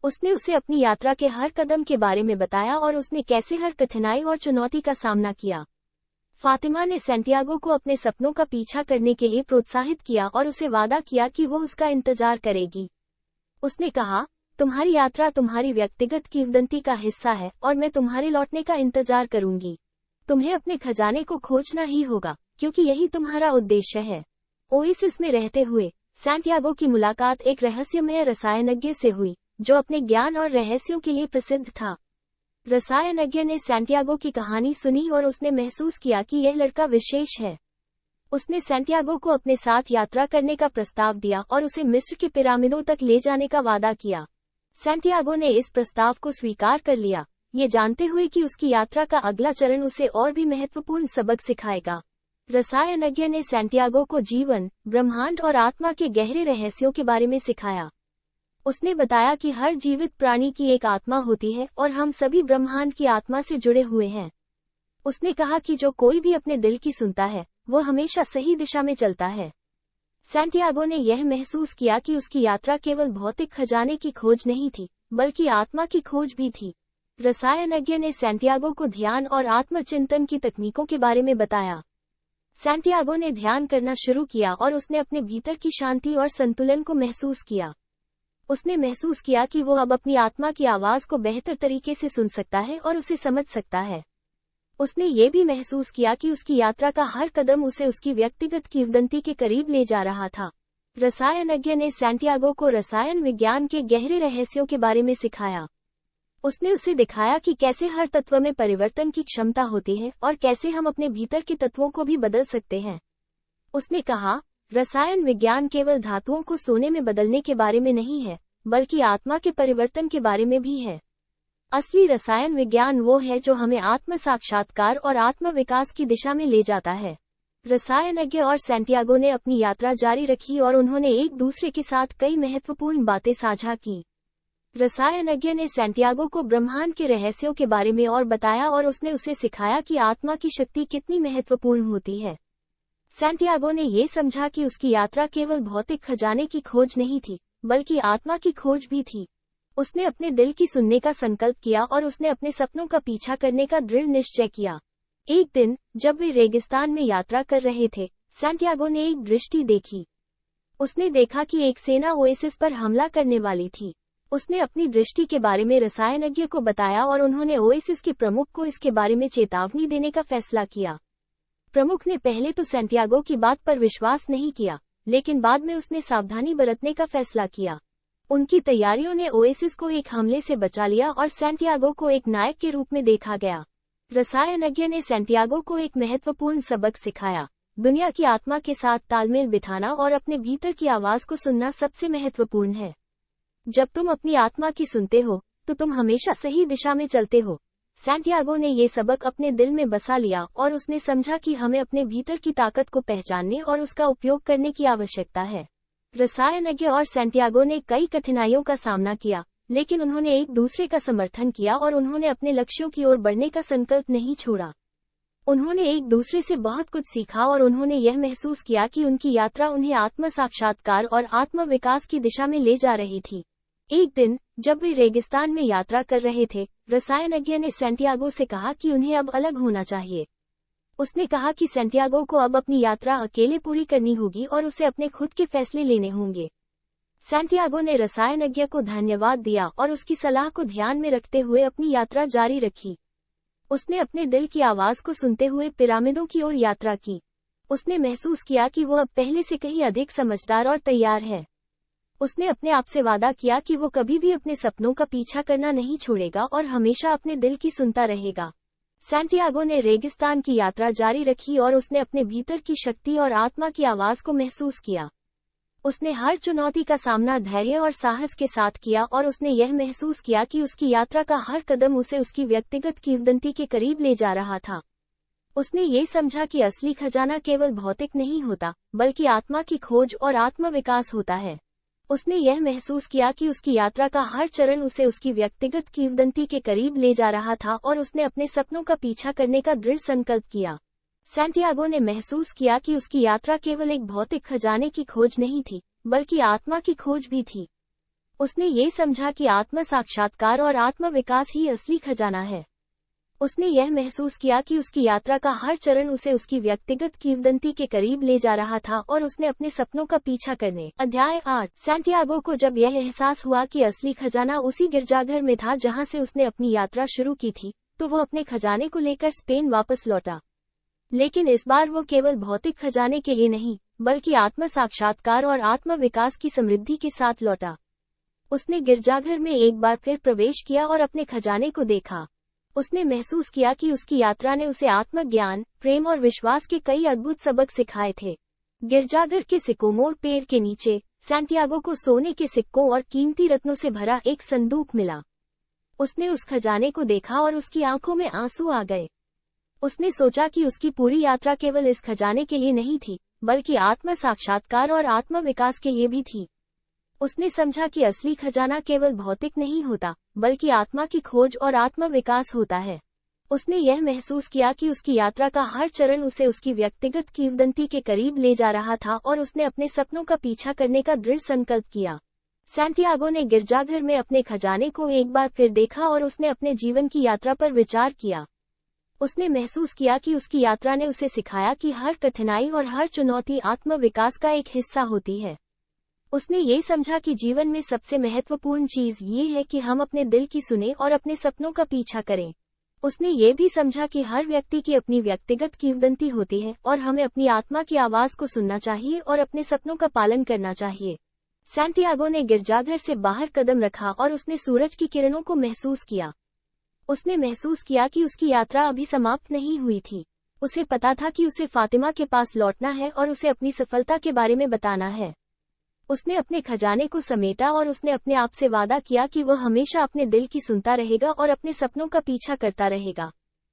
उसने उसे अपनी यात्रा के हर कदम के बारे में बताया और उसने कैसे हर कठिनाई और चुनौती का सामना किया। फातिमा ने सैंटियागो को अपने सपनों का पीछा करने के लिए प्रोत्साहित किया और उसे वादा किया कि वो उसका इंतजार करेगी। उसने कहा, तुम्हारी यात्रा तुम्हारी व्यक्तिगत किंवदंती का हिस्सा है और मैं तुम्हारे लौटने का इंतजार करूंगी। तुम्हें अपने खजाने को खोजना ही होगा, क्योंकि यही तुम्हारा उद्देश्य है। ओएसिस में रहते हुए सैंटियागो की मुलाकात एक रहस्यमय रसायनज्ञ से हुई, जो अपने ज्ञान और रहस्यों के लिए प्रसिद्ध था। रसायनज्ञ ने सैंटियागो की कहानी सुनी और उसने महसूस किया कि यह लड़का विशेष है। उसने सैंटियागो को अपने साथ यात्रा करने का प्रस्ताव दिया और उसे मिस्र के पिरामिडों तक ले जाने का वादा किया। सैंटियागो ने इस प्रस्ताव को स्वीकार कर लिया, ये जानते हुए कि उसकी यात्रा का अगला चरण उसे और भी महत्वपूर्ण सबक सिखाएगा। रसायनज्ञ ने सैंटियागो को जीवन, ब्रह्मांड और आत्मा के गहरे रहस्यों के बारे में सिखाया। उसने बताया कि हर जीवित प्राणी की एक आत्मा होती है और हम सभी ब्रह्मांड की आत्मा से जुड़े हुए हैं। उसने कहा कि जो कोई भी अपने दिल की सुनता है, वो हमेशा सही दिशा में चलता है। सैंटियागो ने यह महसूस किया कि उसकी यात्रा केवल भौतिक खजाने की खोज नहीं थी, बल्कि आत्मा की खोज भी थी। रसायनज्ञ ने सैंटियागो को ध्यान और आत्मचिंतन की तकनीकों के बारे में बताया। सैंटियागो ने ध्यान करना शुरू किया और उसने अपने भीतर की शांति और संतुलन को महसूस किया। उसने महसूस किया कि वो अब अपनी आत्मा की आवाज को बेहतर तरीके से सुन सकता है और उसे समझ सकता है। उसने ये भी महसूस किया कि उसकी यात्रा का हर कदम उसे उसकी व्यक्तिगत किंवदंती के करीब ले जा रहा था। रसायनज्ञ ने सैंटियागो को रसायन विज्ञान के गहरे रहस्यों के बारे में सिखाया। उसने उसे दिखाया कि कैसे हर तत्व में परिवर्तन की क्षमता होती है और कैसे हम अपने भीतर के तत्वों को भी बदल सकते हैं। उसने कहा, रसायन विज्ञान केवल धातुओं को सोने में बदलने के बारे में नहीं है, बल्कि आत्मा के परिवर्तन के बारे में भी है। असली रसायन विज्ञान वो है जो हमें आत्म साक्षात्कार और आत्म विकास की दिशा में ले जाता है। रसायनज्ञ और सैंटियागो ने अपनी यात्रा जारी रखी और उन्होंने एक दूसरे के साथ कई महत्वपूर्ण बातें साझा की। रसायनज्ञ ने सैंटियागो को ब्रह्मांड के रहस्यों के बारे में और बताया और उसने उसे सिखाया कि आत्मा की शक्ति कितनी महत्वपूर्ण होती है। सैंटियागो ने ये समझा कि उसकी यात्रा केवल भौतिक खजाने की खोज नहीं थी, बल्कि आत्मा की खोज भी थी। उसने अपने दिल की सुनने का संकल्प किया और उसने अपने सपनों का पीछा करने का दृढ़ निश्चय किया। एक दिन जब वे रेगिस्तान में यात्रा कर रहे थे, सैंटियागो ने एक दृष्टि देखी। उसने देखा कि एक सेना ओएसिस पर हमला करने वाली थी। उसने अपनी दृष्टि के बारे में रसायनज्ञ को बताया और उन्होंने ओएसिस के प्रमुख को इसके बारे में चेतावनी देने का फैसला किया। प्रमुख ने पहले तो सैंटियागो की बात पर विश्वास नहीं किया, लेकिन बाद में उसने सावधानी बरतने का फैसला किया। उनकी तैयारियों ने ओएसिस को एक हमले से बचा लिया और सैंटियागो को एक नायक के रूप में देखा गया। रसायनज्ञ ने सैंटियागो को एक महत्वपूर्ण सबक सिखाया। दुनिया की आत्मा के साथ तालमेल बिठाना और अपने भीतर की आवाज को सुनना सबसे महत्वपूर्ण है। जब तुम अपनी आत्मा की सुनते हो, तो तुम हमेशा सही दिशा में चलते हो। सैंटियागो ने ये सबक अपने दिल में बसा लिया और उसने समझा कि हमें अपने भीतर की ताकत को पहचानने और उसका उपयोग करने की आवश्यकता है। रसायनज्ञ और सैंटियागो ने कई कठिनाइयों का सामना किया, लेकिन उन्होंने एक दूसरे का समर्थन किया और उन्होंने अपने लक्ष्यों की ओर बढ़ने का संकल्प नहीं छोड़ा। उन्होंने एक दूसरे से बहुत कुछ सीखा और उन्होंने यह महसूस किया कि उनकी यात्रा उन्हें आत्म साक्षात्कार और आत्म विकास की दिशा में ले जा रही थी। एक दिन, जब वे रेगिस्तान में यात्रा कर रहे थे, रसायनज्ञ ने सैंटियागो से कहा कि उन्हें अब अलग होना चाहिए। उसने कहा कि सैंटियागो को अब अपनी यात्रा अकेले पूरी करनी होगी और उसे अपने खुद के फैसले लेने होंगे। सैंटियागो ने रसायनज्ञ को धन्यवाद दिया और उसकी सलाह को ध्यान में रखते हुए अपनी यात्रा जारी रखी। उसने अपने दिल की आवाज को सुनते हुए पिरामिडों की ओर यात्रा की। उसने महसूस किया कि वो अब पहले से कहीं अधिक समझदार और तैयार है। उसने अपने आप से वादा किया कि वो कभी भी अपने सपनों का पीछा करना नहीं छोड़ेगा और हमेशा अपने दिल की सुनता रहेगा। सैंटियागो ने रेगिस्तान की यात्रा जारी रखी और उसने अपने भीतर की शक्ति और आत्मा की आवाज को महसूस किया। उसने हर चुनौती का सामना धैर्य और साहस के साथ किया और उसने यह महसूस किया कि उसकी यात्रा का हर कदम उसे उसकी व्यक्तिगत किंवदंती के करीब ले जा रहा था। उसने ये समझा कि असली खजाना केवल भौतिक नहीं होता, बल्कि आत्मा की खोज और आत्म विकास होता है। उसने यह महसूस किया कि उसकी यात्रा का हर चरण उसे उसकी व्यक्तिगत किंवदंती के करीब ले जा रहा था और उसने अपने सपनों का पीछा करने का दृढ़ संकल्प किया। सैंटियागो ने महसूस किया कि उसकी यात्रा केवल एक भौतिक खजाने की खोज नहीं थी, बल्कि आत्मा की खोज भी थी। उसने ये समझा कि आत्म साक्षात्कार और आत्म विकास ही असली खजाना है। उसने यह महसूस किया कि उसकी यात्रा का हर चरण उसे उसकी व्यक्तिगत किंवदंती के करीब ले जा रहा था और उसने अपने सपनों का पीछा करने। अध्याय 8। सैंटियागो को जब यह एहसास हुआ कि असली खजाना उसी गिरजाघर में था जहां से उसने अपनी यात्रा शुरू की थी, तो वो अपने खजाने को लेकर स्पेन वापस लौटा। लेकिन इस बार वो केवल भौतिक खजाने के लिए नहीं, बल्कि आत्म साक्षात्कार और आत्म विकास की समृद्धि के साथ लौटा। उसने गिरजाघर में एक बार फिर प्रवेश किया और अपने खजाने को देखा। उसने महसूस किया कि उसकी यात्रा ने उसे आत्मज्ञान, प्रेम और विश्वास के कई अद्भुत सबक सिखाए थे। गिरजाघर के सिकोमोर पेड़ के नीचे सैंटियागो को सोने के सिक्कों और कीमती रत्नों से भरा एक संदूक मिला। उसने उस खजाने को देखा और उसकी आंखों में आंसू आ गए। उसने सोचा कि उसकी पूरी यात्रा केवल इस खजाने के लिए नहीं थी, बल्कि आत्म साक्षात्कार और आत्म विकास के लिए भी थी। उसने समझा कि असली खजाना केवल भौतिक नहीं होता, बल्कि आत्मा की खोज और आत्म विकास होता है। उसने यह महसूस किया कि उसकी यात्रा का हर चरण उसे उसकी व्यक्तिगत किंवदंती के करीब ले जा रहा था और उसने अपने सपनों का पीछा करने का दृढ़ संकल्प किया। सैंटियागो ने गिरजाघर में अपने खजाने को एक बार फिर देखा और उसने अपने जीवन की यात्रा पर विचार किया। उसने महसूस किया कि उसकी यात्रा ने उसे सिखाया कि हर कठिनाई और हर चुनौती आत्म विकास का एक हिस्सा होती है। उसने ये समझा कि जीवन में सबसे महत्वपूर्ण चीज ये है कि हम अपने दिल की सुने और अपने सपनों का पीछा करें। उसने ये भी समझा कि हर व्यक्ति की अपनी व्यक्तिगत किंवदंती होती है और हमें अपनी आत्मा की आवाज को सुनना चाहिए और अपने सपनों का पालन करना चाहिए। सैंटियागो ने गिरजाघर से बाहर कदम रखा और उसने सूरज की किरणों को महसूस किया। उसने महसूस किया कि उसकी यात्रा अभी समाप्त नहीं हुई थी। उसे पता था कि उसे फातिमा के पास लौटना है और उसे अपनी सफलता के बारे में बताना है। उसने अपने खजाने को समेटा और उसने अपने आप से वादा किया कि वह हमेशा अपने दिल की सुनता रहेगा और अपने सपनों का पीछा करता रहेगा।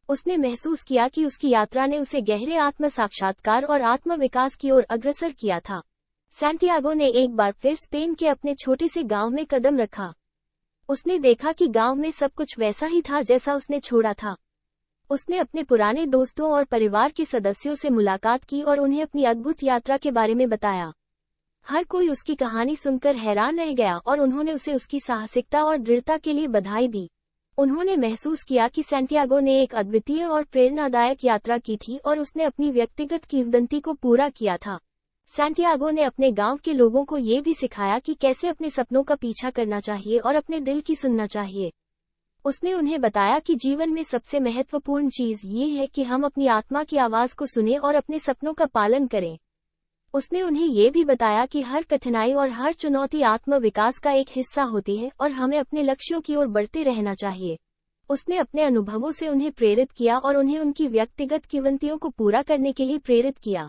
उसने महसूस किया कि उसकी यात्रा ने उसे गहरे आत्म साक्षात्कार और आत्म विकास की ओर अग्रसर किया था। सैंटियागो ने एक बार फिर स्पेन के अपने छोटे से गांव में कदम रखा। उसने देखा कि गांव में सब कुछ वैसा ही था जैसा उसने छोड़ा था। उसने अपने पुराने दोस्तों और परिवार के सदस्यों से मुलाकात की और उन्हें अपनी अद्भुत यात्रा के बारे में बताया। हर कोई उसकी कहानी सुनकर हैरान रह गया और उन्होंने उसे उसकी साहसिकता और दृढ़ता के लिए बधाई दी। उन्होंने महसूस किया कि सैंटियागो ने एक अद्वितीय और प्रेरणादायक यात्रा की थी और उसने अपनी व्यक्तिगत किंवदंती को पूरा किया था। सैंटियागो ने अपने गांव के लोगों को ये भी सिखाया कि कैसे अपने सपनों का पीछा करना चाहिए और अपने दिल की सुनना चाहिए। उसने उन्हें बताया कि जीवन में सबसे महत्वपूर्ण चीज ये है कि हम अपनी आत्मा की आवाज को सुने और अपने सपनों का पालन करें। उसने उन्हें ये भी बताया कि हर कठिनाई और हर चुनौती आत्म विकास का एक हिस्सा होती है और हमें अपने लक्ष्यों की ओर बढ़ते रहना चाहिए। उसने अपने अनुभवों से उन्हें प्रेरित किया और उन्हें उनकी व्यक्तिगत किंवदंतियों को पूरा करने के लिए प्रेरित किया।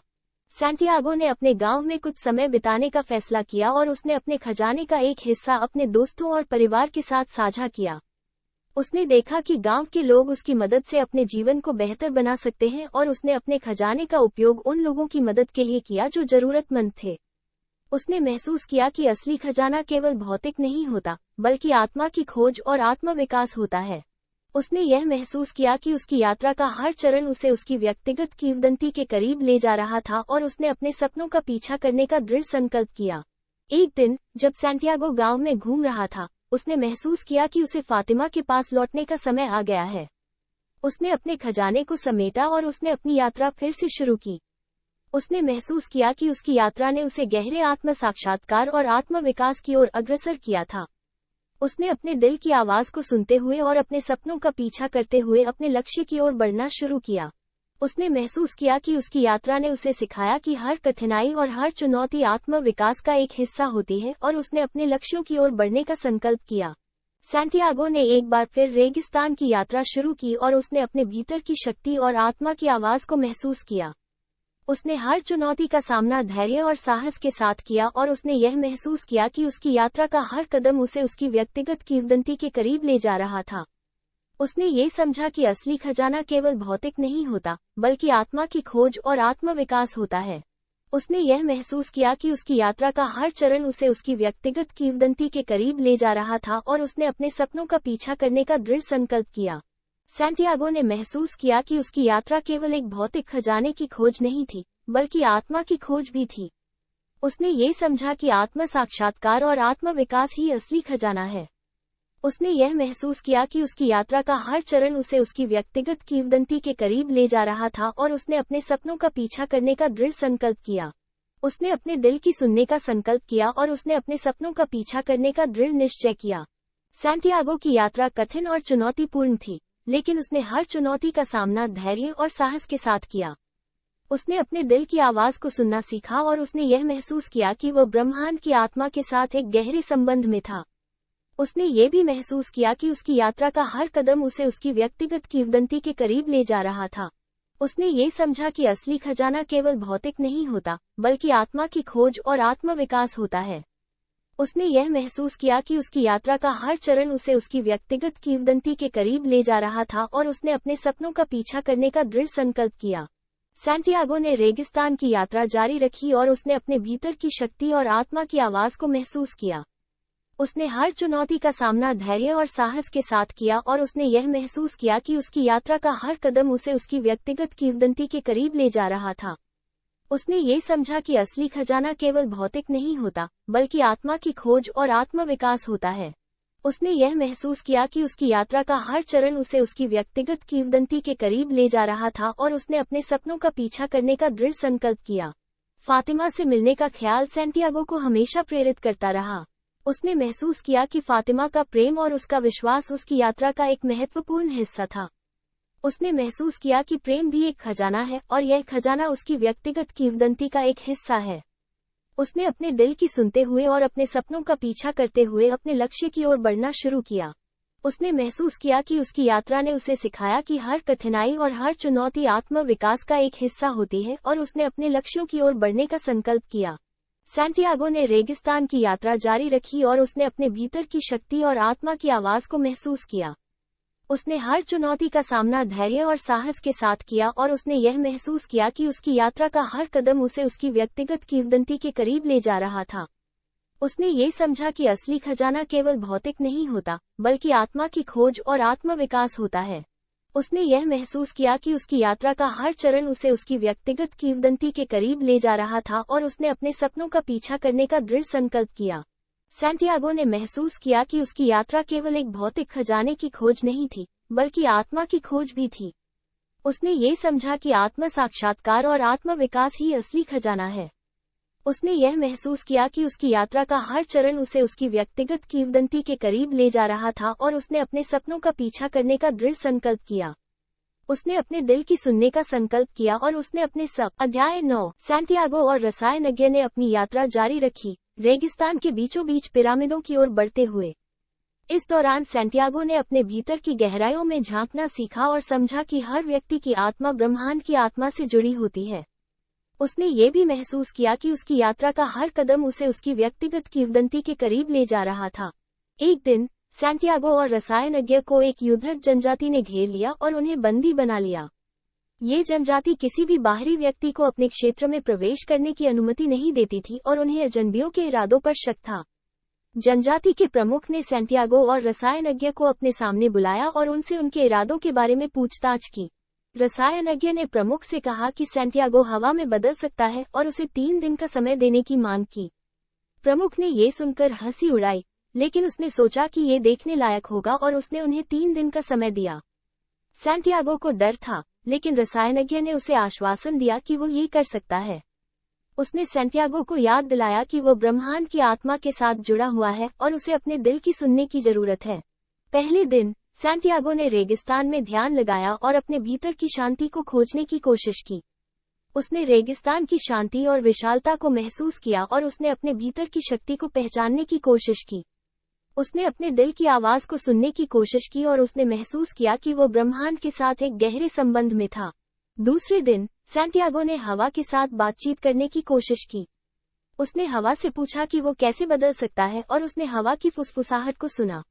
सैंटियागो ने अपने गांव में कुछ समय बिताने का फैसला किया और उसने अपने खजाने का एक हिस्सा अपने दोस्तों और परिवार के साथ साझा किया। उसने देखा कि गांव के लोग उसकी मदद से अपने जीवन को बेहतर बना सकते हैं और उसने अपने खजाने का उपयोग उन लोगों की मदद के लिए किया जो जरूरतमंद थे। उसने महसूस किया कि असली खजाना केवल भौतिक नहीं होता, बल्कि आत्मा की खोज और आत्म विकास होता है। उसने यह महसूस किया कि उसकी यात्रा का हर चरण उसे उसकी व्यक्तिगत किंवदंती के करीब ले जा रहा था और उसने अपने सपनों का पीछा करने का दृढ़ संकल्प किया। एक दिन, जब सैंटियागो गांव में घूम रहा था, उसने महसूस किया कि उसे फातिमा के पास लौटने का समय आ गया है। उसने अपने खजाने को समेटा और उसने अपनी यात्रा फिर से शुरू की। उसने महसूस किया कि उसकी यात्रा ने उसे गहरे आत्म साक्षात्कार और आत्म विकास की ओर अग्रसर किया था। उसने अपने दिल की आवाज को सुनते हुए और अपने सपनों का पीछा करते हुए अपने लक्ष्य की ओर बढ़ना शुरू किया। उसने महसूस किया कि उसकी यात्रा ने उसे सिखाया कि हर कठिनाई और हर चुनौती आत्म विकास का एक हिस्सा होती है और उसने अपने लक्ष्यों की ओर बढ़ने का संकल्प किया। सैंटियागो ने एक बार फिर रेगिस्तान की यात्रा शुरू की और उसने अपने भीतर की शक्ति और आत्मा की आवाज को महसूस किया। उसने हर चुनौती का सामना धैर्य और साहस के साथ किया और उसने यह महसूस किया कि उसकी यात्रा का हर कदम उसे उसकी व्यक्तिगत किंवदंती के करीब ले जा रहा था। उसने ये समझा कि असली खजाना केवल भौतिक नहीं होता, बल्कि आत्मा की खोज और आत्म विकास होता है। उसने यह महसूस किया कि उसकी यात्रा का हर चरण उसे उसकी व्यक्तिगत किंवदंती के करीब ले जा रहा था और उसने अपने सपनों का पीछा करने का दृढ़ संकल्प किया। सैंटियागो ने महसूस किया कि उसकी यात्रा केवल एक भौतिक खजाने की खोज नहीं थी, बल्कि आत्मा की खोज भी थी। उसने ये समझा कि आत्म साक्षात्कार और आत्म विकास ही असली खजाना है। उसने यह महसूस किया कि उसकी यात्रा का हर चरण उसे उसकी व्यक्तिगत किंवदंती के करीब ले जा रहा था और उसने अपने सपनों का पीछा करने का दृढ़ संकल्प किया। उसने अपने दिल की सुनने का संकल्प किया और उसने अपने सपनों का पीछा करने का दृढ़ निश्चय किया। सैंटियागो की यात्रा कठिन और चुनौतीपूर्ण थी, लेकिन उसने हर चुनौती का सामना धैर्य और साहस के साथ किया। उसने अपने दिल की आवाज को सुनना सीखा और उसने यह महसूस किया कि वह ब्रह्मांड की आत्मा के साथ एक गहरे संबंध में था। उसने ये भी महसूस किया कि उसकी यात्रा का हर कदम उसे उसकी व्यक्तिगत किंवदंती के करीब ले जा रहा था। उसने ये समझा कि असली खजाना केवल भौतिक नहीं होता, बल्कि आत्मा की खोज और आत्म विकास होता है। उसने यह महसूस किया कि उसकी यात्रा का हर चरण उसे उसकी व्यक्तिगत किंवदंती के करीब ले जा रहा था और उसने अपने सपनों का पीछा करने का दृढ़ संकल्प किया। सैंटियागो ने रेगिस्तान की यात्रा जारी रखी और उसने अपने भीतर की शक्ति और आत्मा की आवाज को महसूस किया। उसने हर चुनौती का सामना धैर्य और साहस के साथ किया और उसने यह महसूस किया कि उसकी यात्रा का हर कदम उसे उसकी व्यक्तिगत किंवदंती के करीब ले जा रहा था। उसने ये समझा कि असली खजाना केवल भौतिक नहीं होता, बल्कि आत्मा की खोज और आत्म विकास होता है। उसने यह महसूस किया कि उसकी यात्रा का हर चरण उसे उसकी व्यक्तिगत किंवदंती के करीब ले जा रहा था और उसने अपने सपनों का पीछा करने का दृढ़ संकल्प किया। फातिमा से मिलने का ख्याल सैंटियागो को हमेशा प्रेरित करता रहा। उसने महसूस किया कि फातिमा का प्रेम और उसका विश्वास उसकी यात्रा का एक महत्वपूर्ण हिस्सा था। उसने महसूस किया कि प्रेम भी एक खजाना है और यह खजाना उसकी व्यक्तिगत किंवदंती का एक हिस्सा है। उसने अपने दिल की सुनते हुए और अपने सपनों का पीछा करते हुए अपने लक्ष्य की ओर बढ़ना शुरू किया। उसने महसूस किया कि उसकी यात्रा ने उसे सिखाया कि हर कठिनाई और हर चुनौती आत्म विकास का एक हिस्सा होती है और उसने अपने लक्ष्यों की ओर बढ़ने का संकल्प किया। सैंटियागो ने रेगिस्तान की यात्रा जारी रखी और उसने अपने भीतर की शक्ति और आत्मा की आवाज को महसूस किया। उसने हर चुनौती का सामना धैर्य और साहस के साथ किया और उसने यह महसूस किया कि उसकी यात्रा का हर कदम उसे उसकी व्यक्तिगत किंवदंती के करीब ले जा रहा था। उसने ये समझा कि असली खजाना केवल भौतिक नहीं होता, बल्कि आत्मा की खोज और आत्म विकास होता है। उसने यह महसूस किया कि उसकी यात्रा का हर चरण उसे उसकी व्यक्तिगत किंवदंती के करीब ले जा रहा था और उसने अपने सपनों का पीछा करने का दृढ़ संकल्प किया। सैंटियागो ने महसूस किया कि उसकी यात्रा केवल एक भौतिक खजाने की खोज नहीं थी, बल्कि आत्मा की खोज भी थी। उसने ये समझा कि आत्म साक्षात्कार और आत्म विकास ही असली खजाना है। उसने यह महसूस किया कि उसकी यात्रा का हर चरण उसे उसकी व्यक्तिगत किंवदंती के करीब ले जा रहा था और उसने अपने सपनों का पीछा करने का दृढ़ संकल्प किया। उसने अपने दिल की सुनने का संकल्प किया और उसने अपने अध्याय 9 सैंटियागो और रसायनज्ञ ने अपनी यात्रा जारी रखी, रेगिस्तान के बीचों बीच पिरामिडों की ओर बढ़ते हुए। इस दौरान सैंटियागो ने अपने भीतर की गहराइयों में झांकना सीखा और समझा कि हर व्यक्ति की आत्मा ब्रह्मांड की आत्मा से जुड़ी होती है। उसने ये भी महसूस किया कि उसकी यात्रा का हर कदम उसे उसकी व्यक्तिगत किंवदंती के करीब ले जा रहा था। एक दिन, सैंटियागो और रसायनज्ञ को एक युद्धक जनजाति ने घेर लिया और उन्हें बंदी बना लिया। ये जनजाति किसी भी बाहरी व्यक्ति को अपने क्षेत्र में प्रवेश करने की अनुमति नहीं देती थी और उन्हें अजनबियों के इरादों पर शक था। जनजाति के प्रमुख ने सैंटियागो और रसायनज्ञ को अपने सामने बुलाया और उनसे उनके इरादों के बारे में पूछताछ की। रसायनज्ञ ने प्रमुख से कहा कि सैंटियागो हवा में बदल सकता है और उसे 3 दिन का समय देने की मांग की। प्रमुख ने ये सुनकर हंसी उड़ाई, लेकिन उसने सोचा कि ये देखने लायक होगा और उसने उन्हें 3 दिन का समय दिया। सैंटियागो को डर था, लेकिन रसायनज्ञ ने उसे आश्वासन दिया कि वो ये कर सकता है। उसने सैंटियागो को याद दिलाया कि वो ब्रह्मांड की आत्मा के साथ जुड़ा हुआ है और उसे अपने दिल की सुनने की जरूरत है। पहले दिन सैंटियागो ने रेगिस्तान में ध्यान लगाया और अपने भीतर की शांति को खोजने की कोशिश की। उसने रेगिस्तान की शांति और विशालता को महसूस किया और उसने अपने भीतर की शक्ति को पहचानने की कोशिश की। उसने अपने दिल की आवाज को सुनने की कोशिश की और उसने महसूस किया कि वो ब्रह्मांड के साथ एक गहरे संबंध में था। दूसरे दिन सैंटियागो ने हवा के साथ बातचीत करने की कोशिश की। उसने हवा से पूछा कि वो कैसे बदल सकता है और उसने हवा की फुसफुसाहट को सुना।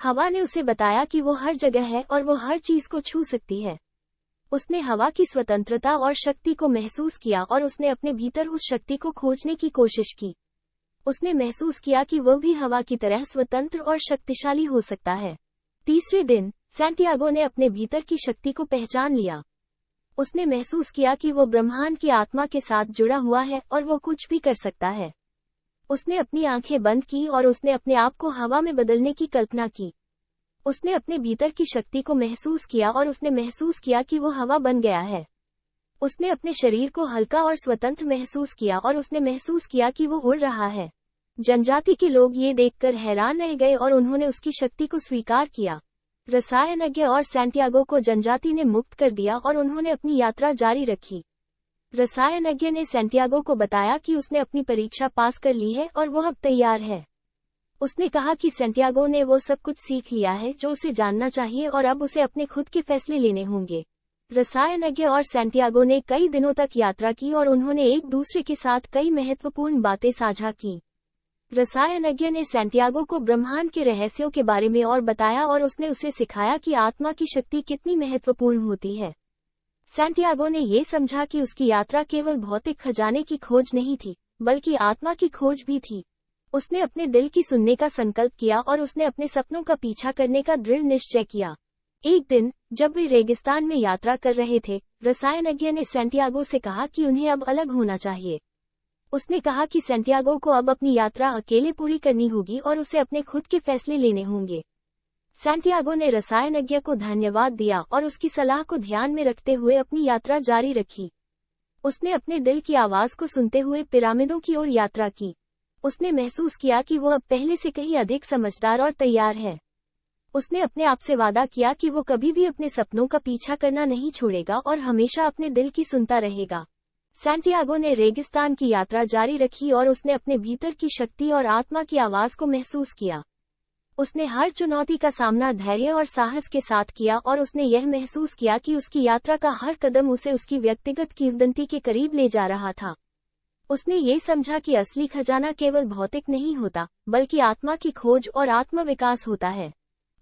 हवा ने उसे बताया कि वो हर जगह है और वो हर चीज को छू सकती है। उसने हवा की स्वतंत्रता और शक्ति को महसूस किया और उसने अपने भीतर उस शक्ति को खोजने की कोशिश की। उसने महसूस किया कि वह भी हवा की तरह स्वतंत्र और शक्तिशाली हो सकता है। तीसरे दिन सैंटियागो ने अपने भीतर की शक्ति को पहचान लिया। उसने महसूस किया कि वो ब्रह्मांड की आत्मा के साथ जुड़ा हुआ है और वो कुछ भी कर सकता है। उसने अपनी आंखें बंद की और उसने अपने आप को हवा में बदलने की कल्पना की। उसने अपने भीतर की शक्ति को महसूस किया और उसने महसूस किया कि वो हवा बन गया है। उसने अपने शरीर को हल्का और स्वतंत्र महसूस किया और उसने महसूस किया कि वो उड़ रहा है। जनजाति के लोग ये देखकर हैरान रह गए और उन्होंने उसकी शक्ति को स्वीकार किया। रसायनज्ञ और सैंटियागो को जनजाति ने मुक्त कर दिया और उन्होंने अपनी यात्रा जारी रखी। रसायनज्ञ ने सैंटियागो को बताया कि उसने अपनी परीक्षा पास कर ली है और वो अब तैयार है। उसने कहा कि सैंटियागो ने वो सब कुछ सीख लिया है जो उसे जानना चाहिए और अब उसे अपने खुद के फैसले लेने होंगे। रसायनज्ञ और सैंटियागो ने कई दिनों तक यात्रा की और उन्होंने एक दूसरे के साथ कई महत्वपूर्ण बातें साझा की। रसायनज्ञ ने सैंटियागो को ब्रह्मांड के रहस्यों के बारे में और बताया और उसने उसे सिखाया कि आत्मा की शक्ति कितनी महत्वपूर्ण होती है। सैंटियागो ने ये समझा कि उसकी यात्रा केवल भौतिक खजाने की खोज नहीं थी, बल्कि आत्मा की खोज भी थी। उसने अपने दिल की सुनने का संकल्प किया और उसने अपने सपनों का पीछा करने का दृढ़ निश्चय किया। एक दिन जब वे रेगिस्तान में यात्रा कर रहे थे, रसायनज्ञ ने सैंटियागो से कहा कि उन्हें अब अलग होना चाहिए। उसने कहा कि सैंटियागो को अब अपनी यात्रा अकेले पूरी करनी होगी और उसे अपने खुद के फैसले लेने होंगे। सैंटियागो ने रसायनज्ञ को धन्यवाद दिया और उसकी सलाह को ध्यान में रखते हुए अपनी यात्रा जारी रखी। उसने अपने दिल की आवाज को सुनते हुए पिरामिडों की ओर यात्रा की। उसने महसूस किया कि वो अब पहले से कहीं अधिक समझदार और तैयार है। उसने अपने आप से वादा किया कि वो कभी भी अपने सपनों का पीछा करना नहीं छोड़ेगा और हमेशा अपने दिल की सुनता रहेगा। सैंटियागो ने रेगिस्तान की यात्रा जारी रखी और उसने अपने भीतर की शक्ति और आत्मा की आवाज को महसूस किया। उसने हर चुनौती का सामना धैर्य और साहस के साथ किया और उसने यह महसूस किया कि उसकी यात्रा का हर कदम उसे उसकी व्यक्तिगत किंवदंती के करीब ले जा रहा था। उसने ये समझा कि असली खजाना केवल भौतिक नहीं होता, बल्कि आत्मा की खोज और आत्मविकास होता है।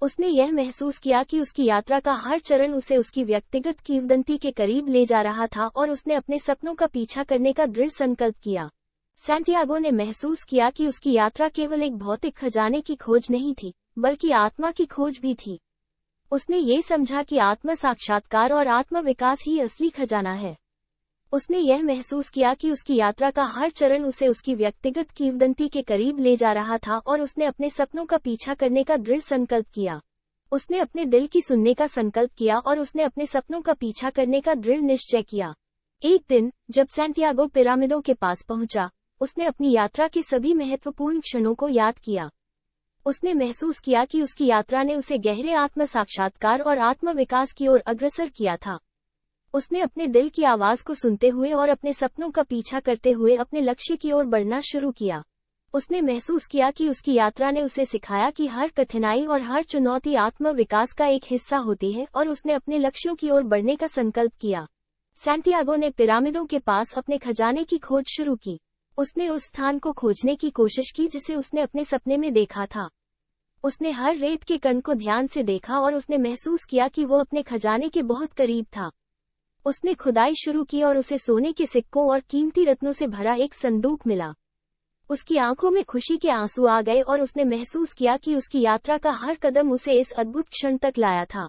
उसने यह महसूस किया कि उसकी यात्रा का हर चरण उसे उसकी व्यक्तिगत किंवदंती के करीब ले जा रहा था और उसने अपने सपनों का पीछा करने का दृढ़ संकल्प किया। सैंटियागो ने महसूस किया कि उसकी यात्रा केवल एक भौतिक खजाने की खोज नहीं थी, बल्कि आत्मा की खोज भी थी। उसने ये समझा कि आत्म साक्षात्कार और आत्म विकास ही असली खजाना है। उसने यह महसूस किया कि उसकी यात्रा का हर चरण उसे उसकी व्यक्तिगत किंवदंती के करीब ले जा रहा था और उसने अपने सपनों का पीछा करने का दृढ़ संकल्प किया। उसने अपने दिल की सुनने का संकल्प किया और उसने अपने सपनों का पीछा करने का दृढ़ निश्चय किया। एक दिन जब सैंटियागो पिरामिडों के पास पहुंचा, उसने अपनी यात्रा के सभी महत्वपूर्ण क्षणों को याद किया। उसने महसूस किया कि उसकी यात्रा ने उसे गहरे आत्म साक्षात्कार और आत्म विकास की ओर अग्रसर किया था। उसने अपने दिल की आवाज को सुनते हुए और अपने सपनों का पीछा करते हुए अपने लक्ष्य की ओर बढ़ना शुरू किया। उसने महसूस किया कि उसकी यात्रा ने उसे सिखाया कि हर कठिनाई और हर चुनौती आत्म विकास का एक हिस्सा होती है और उसने अपने लक्ष्यों की ओर बढ़ने का संकल्प किया। सैंटियागो ने पिरामिडों के पास अपने खजाने की खोज शुरू की। उसने उस स्थान को खोजने की कोशिश की जिसे उसने अपने सपने में देखा था। उसने हर रेत के कण को ध्यान से देखा और उसने महसूस किया कि वो अपने खजाने के बहुत करीब था। उसने खुदाई शुरू की और उसे सोने के सिक्कों और कीमती रत्नों से भरा एक संदूक मिला। उसकी आंखों में खुशी के आंसू आ गए और उसने महसूस किया कि उसकी यात्रा का हर कदम उसे इस अद्भुत क्षण तक लाया था।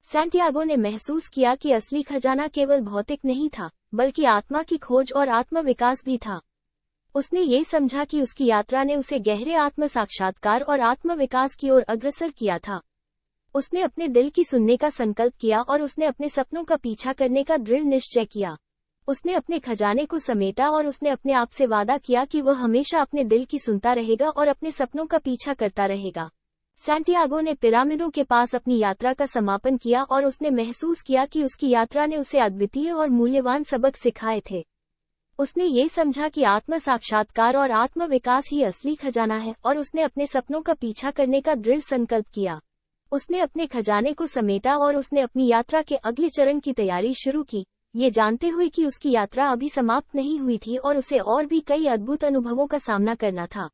सैंटियागो ने महसूस किया कि असली खजाना केवल भौतिक नहीं था, बल्कि आत्मा की खोज और आत्म विकास भी था। उसने ये समझा कि उसकी यात्रा ने उसे गहरे आत्म साक्षात्कार और आत्म विकास की ओर अग्रसर किया था। उसने अपने दिल की सुनने का संकल्प किया और उसने अपने सपनों का पीछा करने का दृढ़ निश्चय किया। उसने अपने खजाने को समेटा और उसने अपने आप से वादा किया कि वह हमेशा अपने दिल की सुनता रहेगा और अपने सपनों का पीछा करता रहेगा। सैंटियागो ने पिरामिडों के पास अपनी यात्रा का समापन किया और उसने महसूस किया कि उसकी यात्रा ने उसे अद्वितीय और मूल्यवान सबक सिखाए थे। उसने ये समझा कि आत्म साक्षात्कार और आत्म विकास ही असली खजाना है और उसने अपने सपनों का पीछा करने का दृढ़ संकल्प किया। उसने अपने खजाने को समेटा और उसने अपनी यात्रा के अगले चरण की तैयारी शुरू की, ये जानते हुए कि उसकी यात्रा अभी समाप्त नहीं हुई थी और उसे और भी कई अद्भुत अनुभवों का सामना करना था।